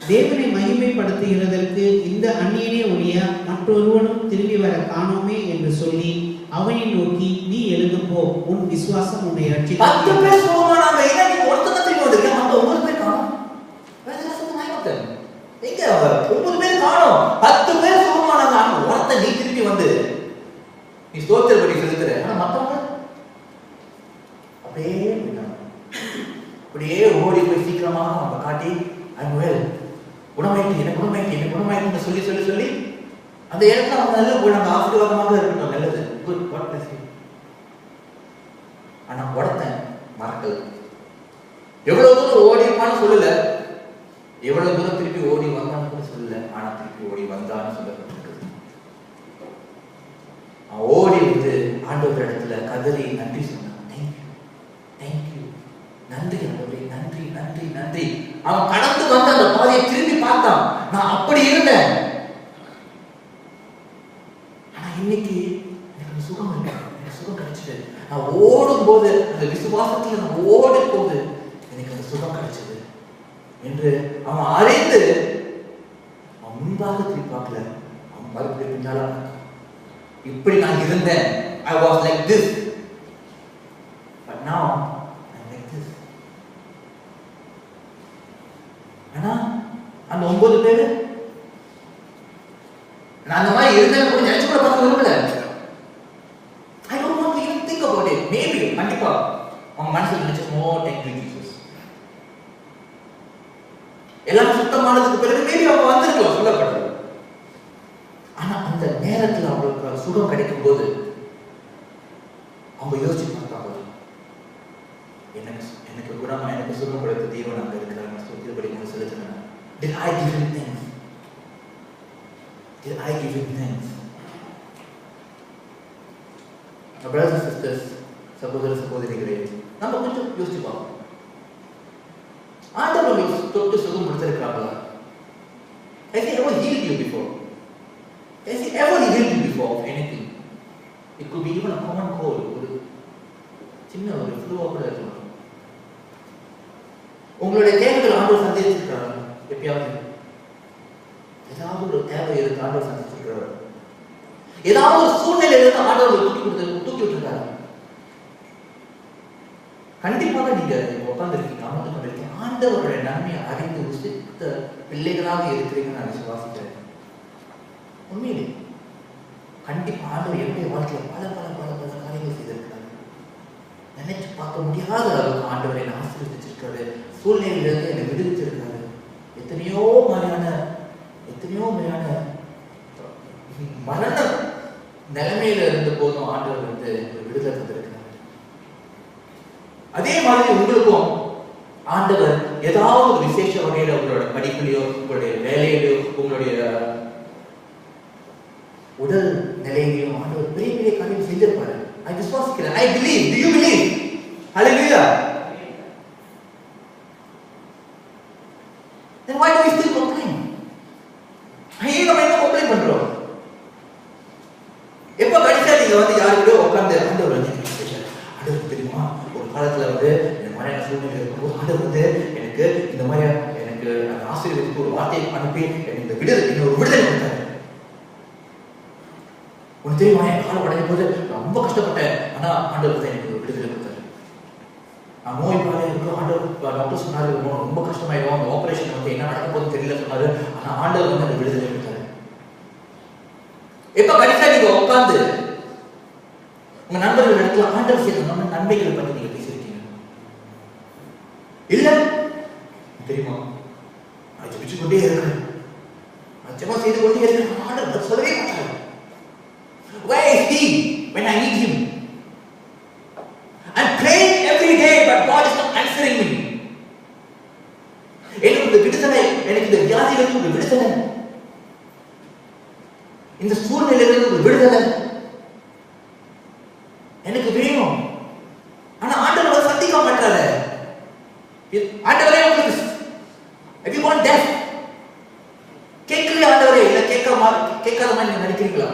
தேவனை மகிமைப்படுத்துகிறதற்கு இந்த அந்நியனே ஒழிய மற்றொருவனும் திரும்பி வர காணோமே என்று சொல்லி அவனை நோக்கி, நீ எழுந்து போ, உன் விசுவாசம் உன்னை ரட்சித்தது. 10 பேர் சுகமானாங்க. ஏன்னா நீ ஒருத்தனை திரும்பி வந்திருக்க, மற்ற 9 பேர் காணோம். எங்க 9 பேர் காணோம், 10 பேர் சுகமானாங்க. ஆனா ஒருத்தன் நீ திரும்பி வந்து நீ ஸ்தோத்திரம் படி செலுத்துற. ஆனா மற்றவங்க அப்படியே ஓடி போய் சீக்கிரமாக அவங்க காட்டி, குணமாயிட்டு என்ன குணமாயிட்டு என்ன குணமாயிட்டு சொல்லி சொல்லி சொல்லி அந்த இடத்துல அவங்க நல்ல போய் நாங்கள் ஆசீர்வாதமாக இருக்கட்டும், நல்லது, குட், வாட் பிளஸ் யூ. ஆனா ஒருத்தன் மறக்கல. எவ்வளவு தூரம் ஓடி இருப்பான்னு சொல்லல, எவ்வளவு தூரம் திருப்பி ஓடி வந்தான்னு கூட சொல்லல. ஆனா திருப்பி ஓடி வந்தான்னு சொல்லப்பட்டிருக்கு. ஓடி வந்து ஆண்டவர் இடத்துல கதறி நன்றி சொன்னான். தேங்க்யூ, நன்றி ஆண்டவரே, நன்றி நன்றி நன்றி. அவன் கடந்து வந்து அந்த பாதையை திரும்பி பார்த்தான். நான் அப்படி இருந்தேன், ஆனா இன்னைக்கு எனக்கு சுகம் இல்லை, எனக்கு சுகம் கிடைச்சது. நான் ஓடும் போது அந்த விசுவாசத்துல நான் ஓடும் போது எனக்கு அந்த சுகம் கிடைச்சது என்று அவன் அறிந்து அவன் முன்பாக திரும்பி பார்க்கல. அவன் மறுபடியும் பின்னால, இப்படி நான் இருந்தேன், I was like this, but now I'm like this. ஆனா அந்த 9 பேரு நான் அந்த மாதிரி இருந்தேன் கூட நினைச்சு கூட பார்க்க விரும்பல. I don't want to even think about it. Maybe கண்டிப்பா அவங்க மனசுல நினைச்சோம், ஓ thank you Jesus, எல்லாம் சுத்தமானதுக்கு பிறகு மேபி அவங்க வந்திருக்கலாம் சொல்லப்படுறது. ஆனா அந்த நேரத்தில் அவங்களுக்கு சுகம் கிடைக்கும் போது அவங்க யோசிச்சு பார்த்தாங்க, எனக்கு குணமா எனக்கு சுகம் கொடுத்த தேவன் அங்க இருக்கிறாங்க, திருப்படி செலுத்தினாங்க. Did I give him thanks? Did I give him thanks? My brothers and sisters, சகோதர சகோதரிகளே, நம்ம கொஞ்சம் யோசிச்சு பார்ப்போம். ஆண்டவர்கள் தொட்டு சுகம் கொடுத்திருக்காங்களா? Has he ever healed you before? Has he ever healed you before of anything? It could be even a common cold, ஒரு சின்ன ஒரு ஃப்ளூவா கூட இருக்கலாம். உங்களுடைய தேவைகள் ஆண்டவர் சந்திச்சிருக்கிறார். எப்பயாவது ஏதாவது ஒரு தேவை இருக்கு, ஆண்டவர் சந்திச்சிருக்கிறார். ஏதாவது ஒரு சூழ்நிலை இருந்து ஆண்டவர் தூக்கி விட்டுருக்காரு. கண்டிப்பாக நீங்க உட்கார்ந்துருக்கீங்க, அமர்ந்து கொண்டிருக்கீங்க, ஆண்டவருடைய நன்மையை அறிந்து உசித்த பிள்ளைகளாக இருக்கிறீங்கன்னு நான் விசுவாசிக்கிறேன். உண்மையிலே கண்டிப்பா ஆண்டவர் என்னுடைய வாழ்க்கையில பல பல பல பல காரியங்கள் செய்திருக்கிறார். நினைச்சு பார்க்க முடியாத அளவுக்கு ஆண்டவரை என்னை ஆசீர்வதிச்சிருக்காரு. சூழ்நிலையிலிருந்து என்னை விடுவிச்சிருக்காரு. எத்தனையோ மாதிரியான மரண நிலைமையில இருந்த போதும் ஆண்டவர் வந்து விடுதலை தந்திருக்கிறார். அதே மாதிரி உங்களுக்கும் ஆண்டவர் ஏதாவது ஒரு விசேஷ வகையில உங்களோட படிப்புலையோ, உங்களுடைய வேலையிலோ, உங்களுடைய உடல் நிலையிலையும் ஆண்டவர் பெரிய பெரிய காரியம் செஞ்சிருப்பாரு. I விசுவாசிக்கிறேன். I believe. Do you believe? Hallelujah. Then why do we still complain? ஏன் நம்ம என்ன கம்ப்ளைண்ட் பண்றோம்? எப்ப கடைசியா நீங்க வந்து யாருக்கிட்ட உட்கார்ந்து ஆண்டவர் வந்து ஆண்டவர் தெரியுமா, ஒரு காலத்துல வந்து இந்த மாதிரியான சூழ்நிலை இருக்கும்போது ஆண்டவர் வந்து எனக்கு இந்த மாதிரி எனக்கு அந்த ஆசீர்வாதத்துக்கு ஒரு வார்த்தையை அனுப்பி எனக்கு இந்த ஒரு விடுதலை கொடுத்தாரு. உனக்கு தெரியுமா, என் காலம் உடையும் போது ரொம்ப கஷ்டப்பட்டேன், ஆனா ஆண்டவர் தான் எனக்கு விடுதலை கொடுத்தாரு. நான் நோய் பாலையா இருக்கும், ஆண்டவர் டாக்டர் சொன்னாரு ரொம்ப கஷ்டமாயிடும், அந்த ஆபரேஷன் வந்து என்ன நடக்க போது தெரியல சொன்னாரு, ஆனா ஆண்டவர் வந்து அந்த விடுதலை கொடுத்தாரு. எப்ப கடைசியா நீங்க உட்கார்ந்து உங்க நண்பர்கள் இடத்துல ஆண்டவர் செய்த நன்மைகளை பற்றி நீங்க பேசியிருக்கீங்க? இல்ல, கொண்டே இருக்கிறேன். ஜெபம் செய்து கொண்டே இருக்கிறேன். ஆண்டவர் சொல்லவே மாட்டார். Where is he when I need him? I'm praying every day, but God is not answering me. எனக்கு இந்த விடுதலை, எனக்கு இந்த வியாதிகளுக்கு ஒரு விடுதலை, இந்த சூழ்நிலைகளுக்கு ஒரு விடுதலை எனக்கு வேணும். ஆனா ஆண்டவர் சந்திக்க மாட்டாரு. ஆண்டவரே உங்களுக்கு if you want death கேட்கலையே ஆண்டவரே, இல்ல கேட்காத மாதிரி நீங்க நினைக்கிறீங்களா?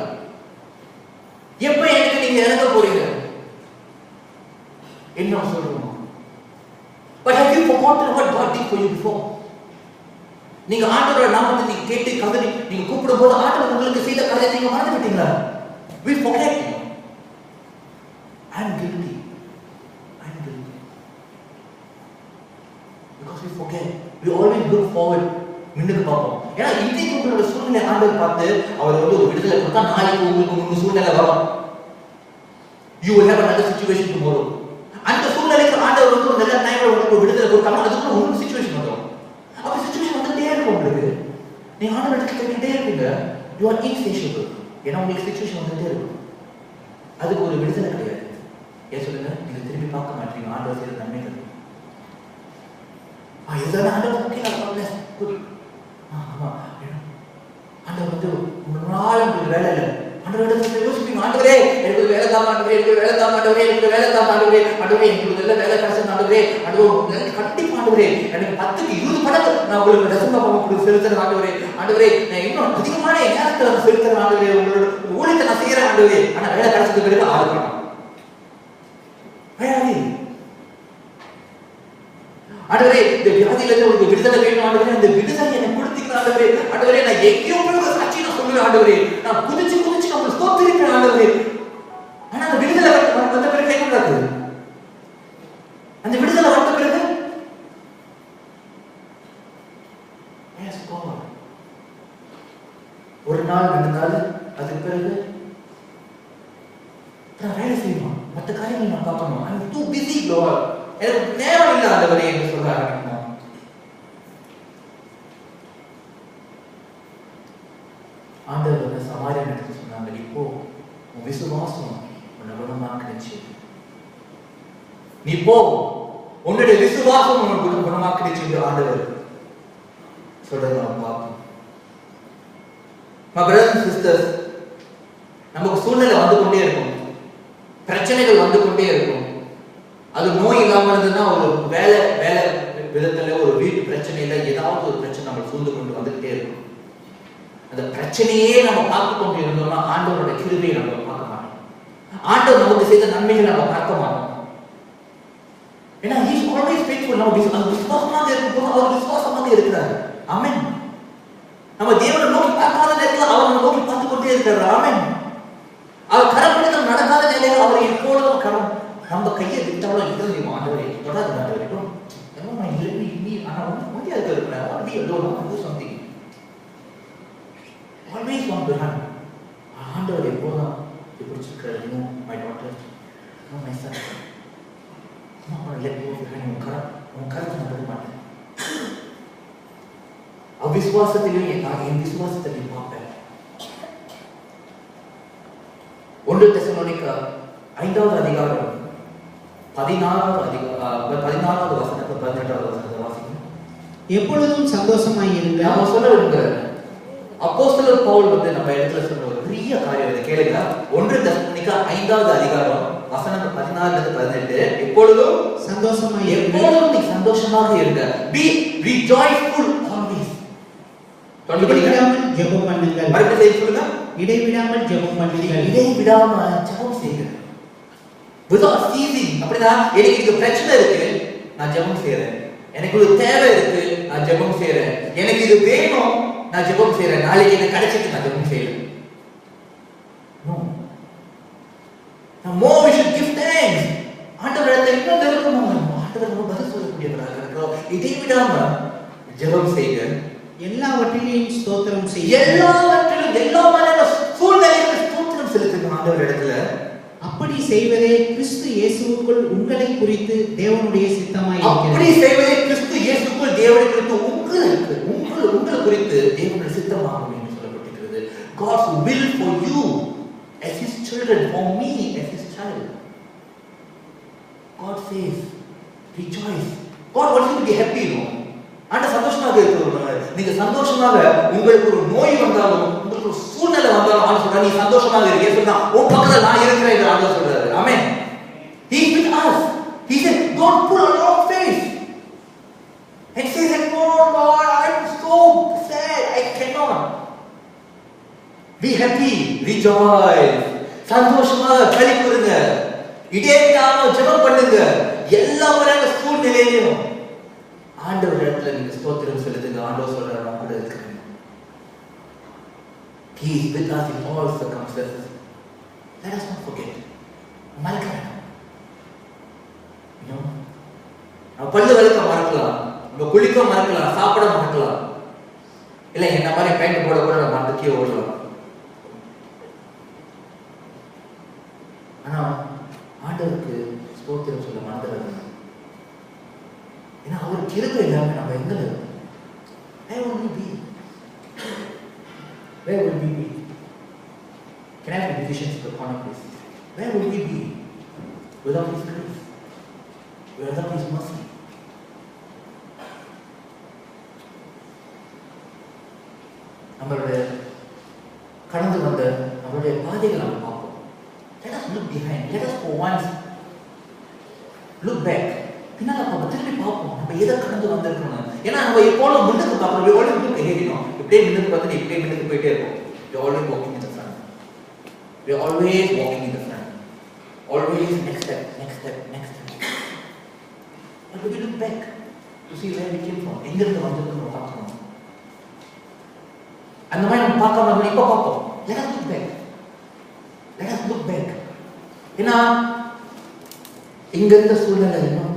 எப்ப எனக்கு நீங்க இறங்க போறீங்க என்ன சொல்றோம்? But have you forgotten what God did for you before? நீங்க ஆண்டவரோட நாமத்தை நீங்க கேட்டு கதறி நீங்க கூப்பிடும் போது ஆண்டவர் உங்களுக்கு செய்த காரியத்தை நீங்க மறந்து விட்டீங்களா? We forget. I'm guilty. Because we forget. We always look forward. முன்னுக்கு பார்ப்போம். ஏன்னா இன்னைக்கு உங்களோட சூழ்நிலை ஆண்டவர் பார்த்து அவர் ஒரு விடுதலை கொடுத்தா நாளைக்கு உங்களுக்கு முன்னு சூழ்நிலை வரும். You will have another situation tomorrow. அந்த சூழ்நிலைக்கு ஆண்டவர் ஒரு நல்ல டைம்ல உங்களுக்கு விடுதலை கொடுத்தாலும் அதுக்கு ஒரு சிச்சுவேஷன் வரும். அப்ப சிச்சுவேஷன் வந்துட்டே இருக்கும் உங்களுக்கு. நீங்க ஆண்டவர்கிட்ட கேட்டுட்டே இருப்பீங்க. You are insatiable. ஏன்னா உங்களுக்கு சிச்சுவேஷன் வந்துட்டே இருக்கும். அதுக்கு ஒரு விடுதலை கிடையாது. ஏன் சொல்லுங்க? நீங்க திரும்பி பார்க்க மாட்டீங்க ஆண்டவர் செய்த நன்மைகள். இதுதான் ஆண்டவர் ஓகே ஆமா ஆண்டவர் வந்து ஒரு நாள் உங்களுக்கு வேலை இல்லை. ஆண்டவரிடத்துல யோசிப்பீங்க, ஆண்டவரே எனக்கு வேலை தான் ஆண்டவரே, எனக்கு வேலை தான் ஆண்டவரே, எனக்கு வேலை தான் ஆண்டவரே, ஆண்டவரே எனக்கு நல்ல வேலை கிடைச்சது ஆண்டவரே, ஆண்டவரே கண்டிப்பா ஆண்டவரே எனக்கு 10க்கு 20 மடங்கு நான் உங்களுக்கு தசமபாகம் உங்களுக்கு செலுத்துறேன் ஆண்டவரே, ஆண்டவரே நான் இன்னும் அதிகமான நேரத்தை நான் செலுத்துறேன் ஆண்டவரே, உங்களோட ஊழியத்தை நான் செய்யறேன் ஆண்டவரே. ஆனா வேலை கிடைச்சது பிறகு ஆளுக்கணும் வேலை ஆண்டவரே இந்த வியாதியில இருந்து உங்களுக்கு விடுதலை வேணும் ஆண்டவரே, அந்த விடுதலை எனக்கு கொடுத்தீங்க ஆண்டவரே, ஆண்டவரே நான் எங்கேயோ போய் சாட்சி நான் சொல்லுவேன் ஆண்டவரே, நான் குதிச்சு நான் ஸ்தோத்திரிப்பேன் ஆண்டவரே. ஆனா அந்த விடுதலை வந்த பிறகு என்ன நடக்குது? அந்த விடுதலை வந்த பிறகு yes God ஒரு நாள் 2 நாள் அதுக்கு பிறகு நான் வேலை செய்யணும், மற்ற காரியங்கள் நான் பார்க்கணும். I'm too busy Lord, எனக்கு நேரம் இல்லை ஆண்டவரே என்று சொல்ல ஆரம்பிக்கணும். ஆண்டவர் வந்து சமாரியா எடுத்து சொன்னாங்க, இப்போ உன் விசுவாசம் உன்னை குணமாக்கிடுச்சு, நீ போ, உன்னுடைய விசுவாசம் உன்னை குணமாக்கிடுச்சு என்று ஆண்டவர் சொல்றதை நம்ம பார்ப்போம். My brothers and sisters, நமக்கு சூழ்நிலை வந்து கொண்டே இருக்கும், பிரச்சனைகள் வந்து கொண்டே இருக்கும். அது நோய் இல்லாம இருந்ததுன்னா ஒரு வேலை விதத்துல ஒரு வீட்டு பிரச்சனையில ஏதாவது ஒரு பிரச்சனை நம்ம சூழ்ந்து கொண்டு வந்துகிட்டே இருக்கும். அந்த பிரச்சனையே நம்ம பார்த்து கொண்டு இருந்தோம்னா ஆண்டவரோட கிருபையை நம்ம பார்க்க மாட்டோம், ஆண்டவர் நமக்கு செய்த நன்மைகளை நம்ம பார்க்க மாட்டோம். ஏன்னா he is always faithful. நம்ம விசுவாசமாக இருக்கும்போது அவர் விசுவாசமாக இருக்கிறார். ஆமென். நம்ம தேவனை நோக்கி பார்க்காத நேரத்தில் அவர் நம்ம நோக்கி பார்த்து கொண்டே இருக்கிறார். ஆமென். அவர் கரப்பிடித்தம் நடக்காத நிலையில் அவர் எப்பொழுதும் கரம் நம்ம கையை விட்டாலும் இது ஆண்டவரே தொடாது ஆண்டவரே ஆனா முடியாது இருக்கிறேன் always want to run. ஆண்டவர் எப்போதான் பிடிச்சிருக்காரு, no my daughter, no my son, no let go of your hand, உன் கருத்தை நான் விட மாட்டேன். அவிசுவாசத்திலேயே என் விசுவாசத்தை நீ பார்ப்பேன். 1 தெசலோனிக்கா 5வது அதிகாரம் 14வது வசனத்தை 18வது வசனத்தை வாசிக்கணும். எப்பொழுதும் சந்தோஷமாய் இருங்க. நாம சொல்ல விரும்புகிறேன், அப்போஸ்தலர் பவுல் வந்து நம்ம இடத்துல சொன்ன ஒரு பெரிய காரியம் இதை கேளுங்க. 1 தெசலோனிக்கா 5வது அதிகாரம் வசனம் 14 ல 18, எப்பொழுதும் சந்தோஷமாய் இருங்க, எப்பொழுதும் நீ சந்தோஷமாக இருங்க. be rejoiceful always. இடைவிடாமல் ஜெபம் பண்ணுங்கள். மறுபடியும் சொல்லுங்க, இடைவிடாமல் ஜெபம் பண்ணுங்கள். இடைவிடாமல் ஜெபம் செய்யுங்க. without ceasing. அப்படினா எனக்கு இந்த பிரச்சனை இருக்கு, நான் ஜெபம் செய்றேன். எனக்கு ஒரு தேவை இருக்கு, நான் ஜெபம் செய்றேன். எனக்கு இது வேணும், நான் ஜெபம் செய்றேன். நாளைக்கு எனக்கு கிடைச்சிட்டு நான் ஜெபம் செய்றேன். No. Now more we should give thanks. ஆண்டவரே இன்னும் நெருக்கமாக ஆண்டவரே நம்ம பதில் சொல்லக்கூடியவராக இருக்கிறோம். இதை விடாம ஜெபம் செய்யுங்க. எல்லாவற்றிலும் ஸ்தோத்திரம் செய்யுங்க. எல்லாவற்றிலும் எல்லாமான சூழ்நிலைகளில் ஸ்தோத்திரம் செலுத்துங்க ஆண்டவர் இடத்துல. அப்படி செய்வதே கிறிஸ்து இயேசுவுக்குள் உங்களை குறித்து தேவனுடைய சித்தமாய் இருக்கிறது. அப்படி செய்வதே கிறிஸ்து இயேசுவுக்குள் தேவனை குறித்து உங்களுக்கு குறித்து தேவனுடைய சித்தமாகும் என்று சொல்லப்பட்டிருக்கிறது. God's will for you as his children, for me as his child. God says, rejoice. God wants you to be happy, no? ஆண்டவர் சந்தோஷமாக இருக்கிறவர். நீங்க சந்தோஷமாக, உங்களுக்கு ஒரு நோய் வந்தாலும், உங்களுக்கு ஒரு சூழ்நிலை வந்தாலும் ஆண்டவர் சொல்றார் நீ சந்தோஷமாக இரு. ஏன் சொன்னா உன் பக்கத்துல நான் இருக்கிறேன் என்று ஆண்டவர் சொல்றாரு. ஆமென். He is with us. He said, don't put a long face and say that, no Lord, I'm so sad, I cannot. Be happy, rejoice. சந்தோஷமாக களி கூறுங்க. இடைவிடாம ஜெபம் பண்ணுங்க. எல்லா வகையான சூழ்நிலையிலும் ஆண்டவர் இடத்துல நீங்க ஸ்தோத்திரம் செலுத்துங்க. ஆண்டவர் சொல்றாரு நான் கூட இருக்கிறேன். He is with us in all circumstances. Let us not forget. மறக்கலாம். நம்ம பல்லு விளக்க மறக்கலாம், நம்ம குளிக்க மறக்கலாம், சாப்பிட மறக்கலாம், இல்ல என்ன மாதிரி பேண்ட் போட கூட நம்ம மறந்துக்கே ஓடலாம். ஆனா ஆண்டவருக்கு ஸ்தோத்திரம் சொல்ல மறந்துடாது. ஏன்னா அவர் கிருபை இல்லாம நம்ம எங்க இருக்கோம்? Where will we be? Where will we be? Can I have a decision to the corner, please? Where will we be without His grace? Without His mercy? நம்மளுடைய கடந்து வந்த நம்மளுடைய பாதைகளை நம்ம பார்ப்போம். Let us look behind. Let us for once look back. பின்னால நம்ம திரும்பி பார்ப்போம் நம்ம எதை கடந்து வந்திருக்கோம். ஏன்னா நம்ம எப்போதும் முன்னுக்கு பார்ப்போம். We always look ahead, you know. இப்படியே முன்னுக்கு பார்த்துட்டு இப்படியே முன்னுக்கு போயிட்டே இருப்போம். We always walking in the front. We are always walking in the front. Always next step, next step, next step. But we look back to see where we came from. எங்கிருந்து வந்திருக்கோம் பார்க்கணும். அந்த மாதிரி நம்ம பார்க்காம நம்ம இப்ப பார்ப்போம். Let us look back. Let us look back. ஏன்னா இங்க இருந்த சூழ்நிலை இன்னும்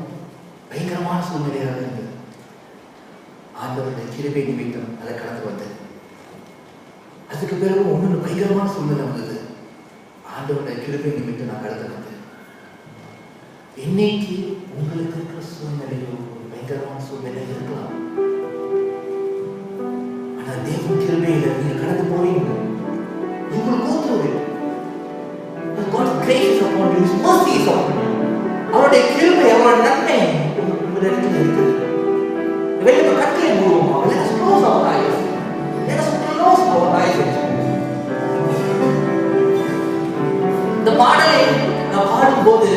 பயங்கரமான சூழ்நிலையாக இருந்தது. ஆண்டவருடைய கிருபை நிமித்தம் அதை கடந்து வந்தது. அதுக்கு பிறகு ஒண்ணு பயங்கரமான சூழ்நிலை வந்தது. ஆண்டவருடைய கிருபை நிமித்தம் நான் கடந்து வந்தேன். இன்னைக்கு உங்களுக்கு இருக்கிற சூழ்நிலையோ ஒரு பயங்கரமான சூழ்நிலை இருக்கலாம். ஆனா தேவன் கிருபையில நீங்க கடந்து போவீங்க. You will go through it. God's grace is upon you. His mercy is upon you. அவருடைய கிருபை, அவருடைய நன்மை உங்களிடத்தில் இருக்குது. வெளியே கட்டளை மூலமா let us close our eyes. Let us close our eyes. இந்த பாடலை நான் பாடும்போது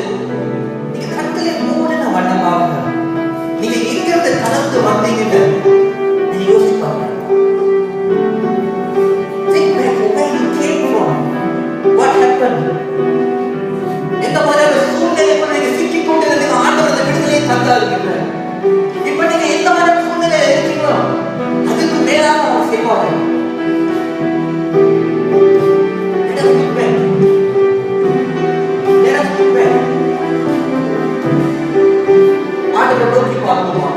நீங்க கட்டளை மூடின வண்ணமாக நீங்க எங்கிருந்து கடந்து வந்தீங்கன்னு நீங்க யோசிப்பாங்க. Think back where you came from. What happened? எந்த மாதிரியான சூழ்நிலைக்குள்ள நீங்க சிக்கிக் கொண்டிருந்தீங்க. ஆண்டவர் அந்த விடுதலையை தந்தாருங்க. இப்ப நீங்க எந்த மாதிரியான சூழ்நிலையில இருக்கீங்களோ அதுக்கு மேலாக அவர் செய்வாரு. Let us look back. Let us look back. ஆண்டவர் நோக்கி பார்ப்போமா?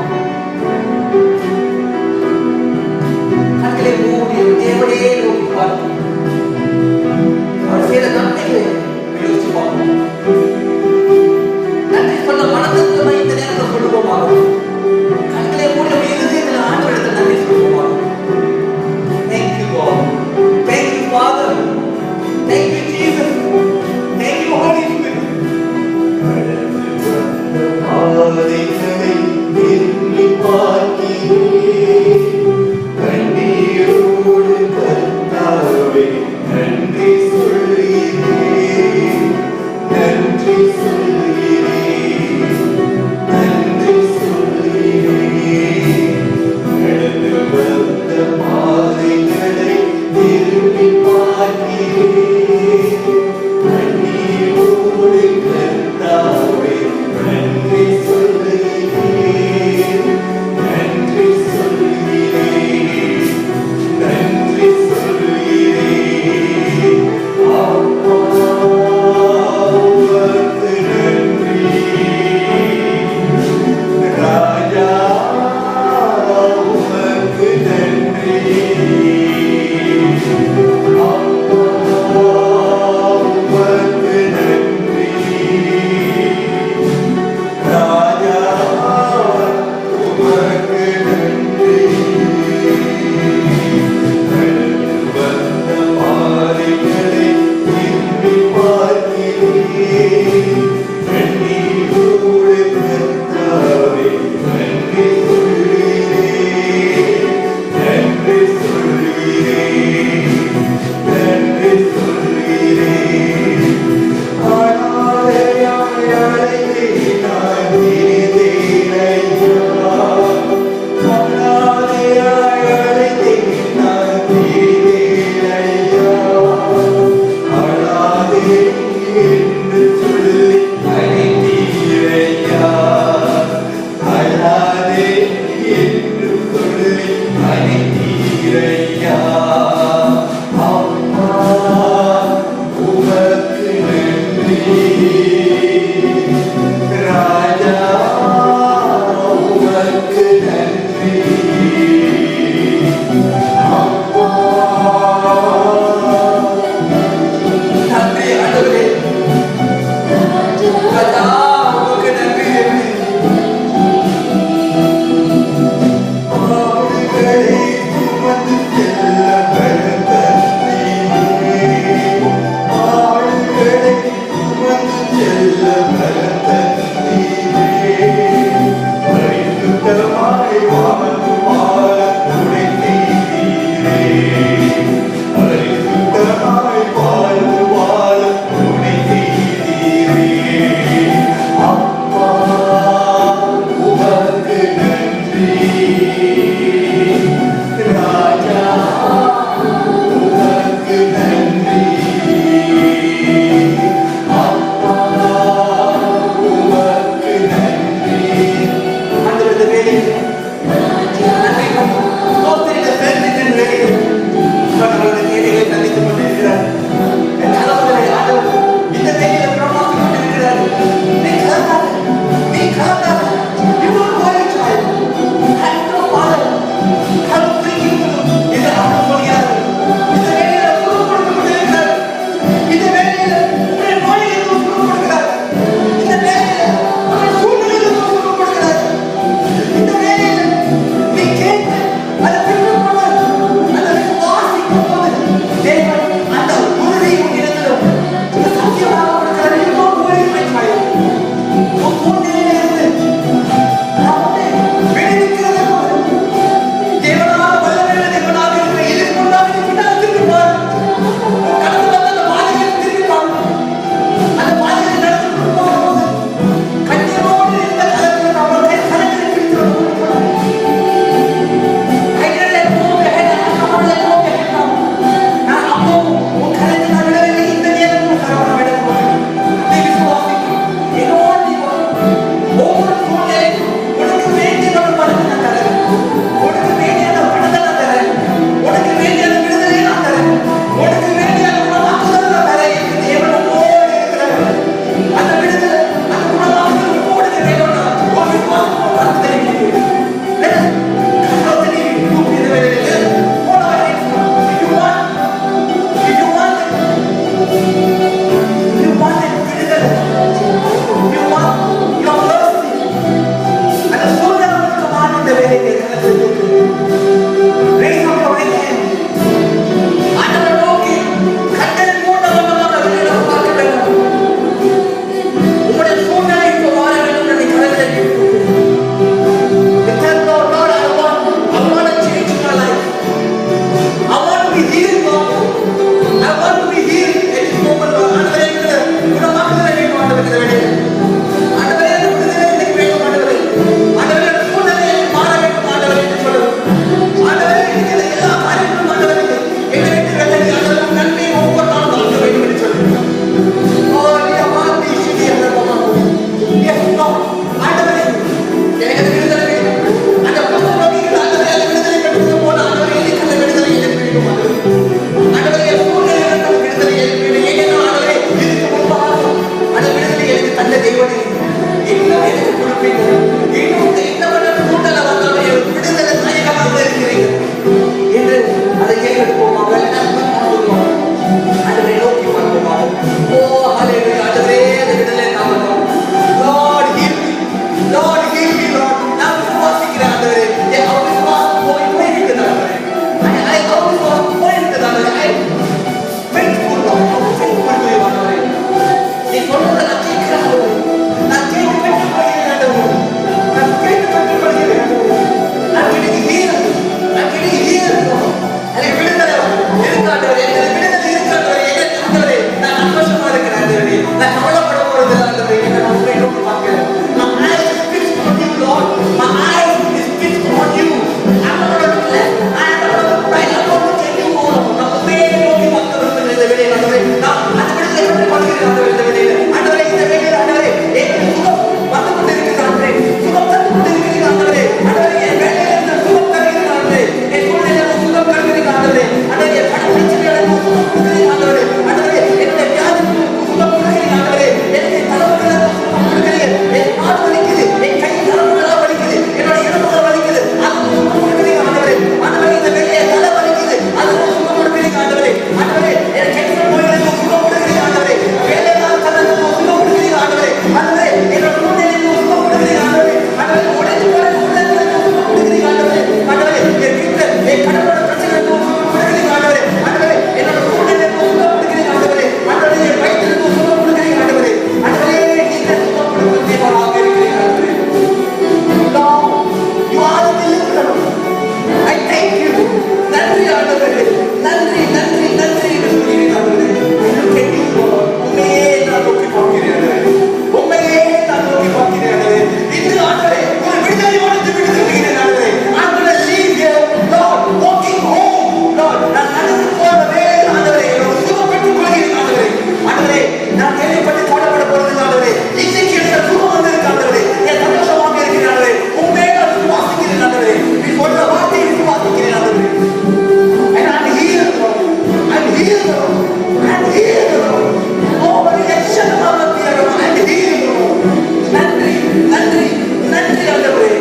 நன்றி நன்றி ஆண்டவரே,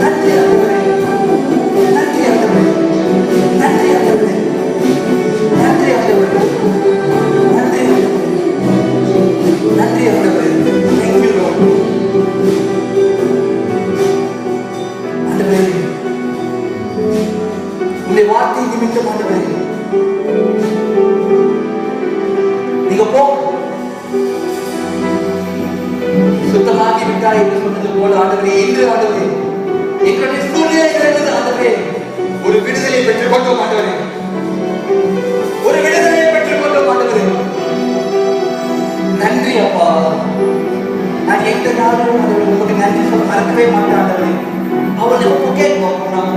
நன்றி ஆண்டவரே, நன்றி ஆண்டவரே, நன்றி ஆண்டவரே, நன்றி ஆண்டவரே, நன்றி ஆண்டவரே, நன்றி ஆண்டவரே. Thank you Lord. ஆண்டவரே, உம்முடைய வார்த்தை நிமித்தம் ஆண்டவரே, நீங்க போ சுத்தமாகி விட்டாய் என்று சொன்னது போல ஆண்டவரே, இன்று ஆண்டவரே எங்களுடைய சூழ்நிலைகளிலிருந்து ஆண்டவரே ஒரு விடுதலை பெற்றுக் கொண்டோம் ஆண்டவரே, ஒரு விடுதலையை பெற்றுக் கொண்டோம் ஆண்டவரே. நன்றி அப்பா. நான் எந்த நாளும் ஆண்டவரே உங்களுக்கு நன்றி சொல்ல மறக்கவே மாட்டேன் ஆண்டவரே. I will never forget what now.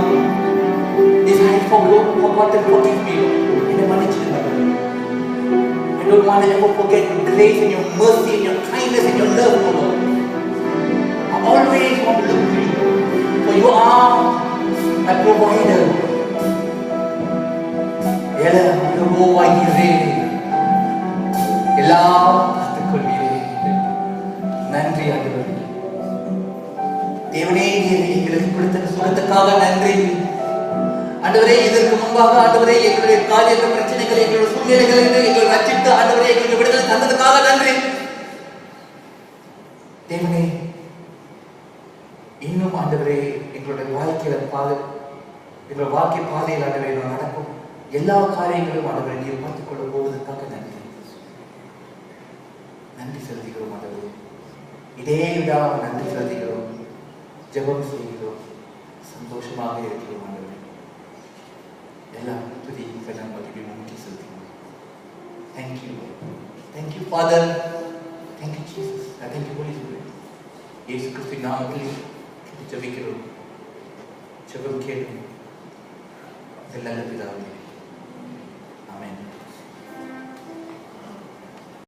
If I forgotten, forgive me. என்னை மன்னிச்சிடுங்க ஆண்டவரே. I don't want to ever forget your grace and your mercy and your kindness and your love, Lord. I always want to look to you, for you are my provider. Ella, Yehova Jireh, எல்லாம் பார்த்துக்கொள்வீரே. நன்றி ஆண்டவரே. தேவனே, எங்களுக்கு கொடுத்த சுகத்துக்காக நன்றி ஆண்டவரே. இதற்கு முன்பாக ஆண்டவரே எங்களுடைய காரியங்கள், பிரச்சனைகள், எங்களுடைய சூழ்நிலைகளை எங்களை ரட்சித்து ஆண்டவரே எங்களுக்கு விடுதலை தந்ததுக்காக நன்றி. தேவனே, இன்னும் ஆண்டவரே எங்களுடைய வாழ்க்கையில எங்களுடைய வாழ்க்கை பாதையில் ஆண்டவரே நான் நடக்கும் எல்லா காரியங்களும் ஆண்டவரை நீர் பார்த்துக் கொள்ள போவதற்காக நன்றி. நன்றி செலுத்துகிறோம் ஆண்டவரே. இதே விடாமல் நன்றி செலுத்துகிறோம், ஜெபம் செய்கிறோம், சந்தோஷமாக இருக்கிறோம் ஆண்டவரே. எல்லாம் துதி கனம் மகிமை உமக்கே செலுத்துகிறோம். Thank you. Thank you Father. Thank you Jesus. Thank you Holy Spirit. இயேசு கிறிஸ்துவின் நாமத்தில் ஜெபிக்கிறோம். ஜெபம் கேளும் நல்ல பிதாவே. ஆமென்.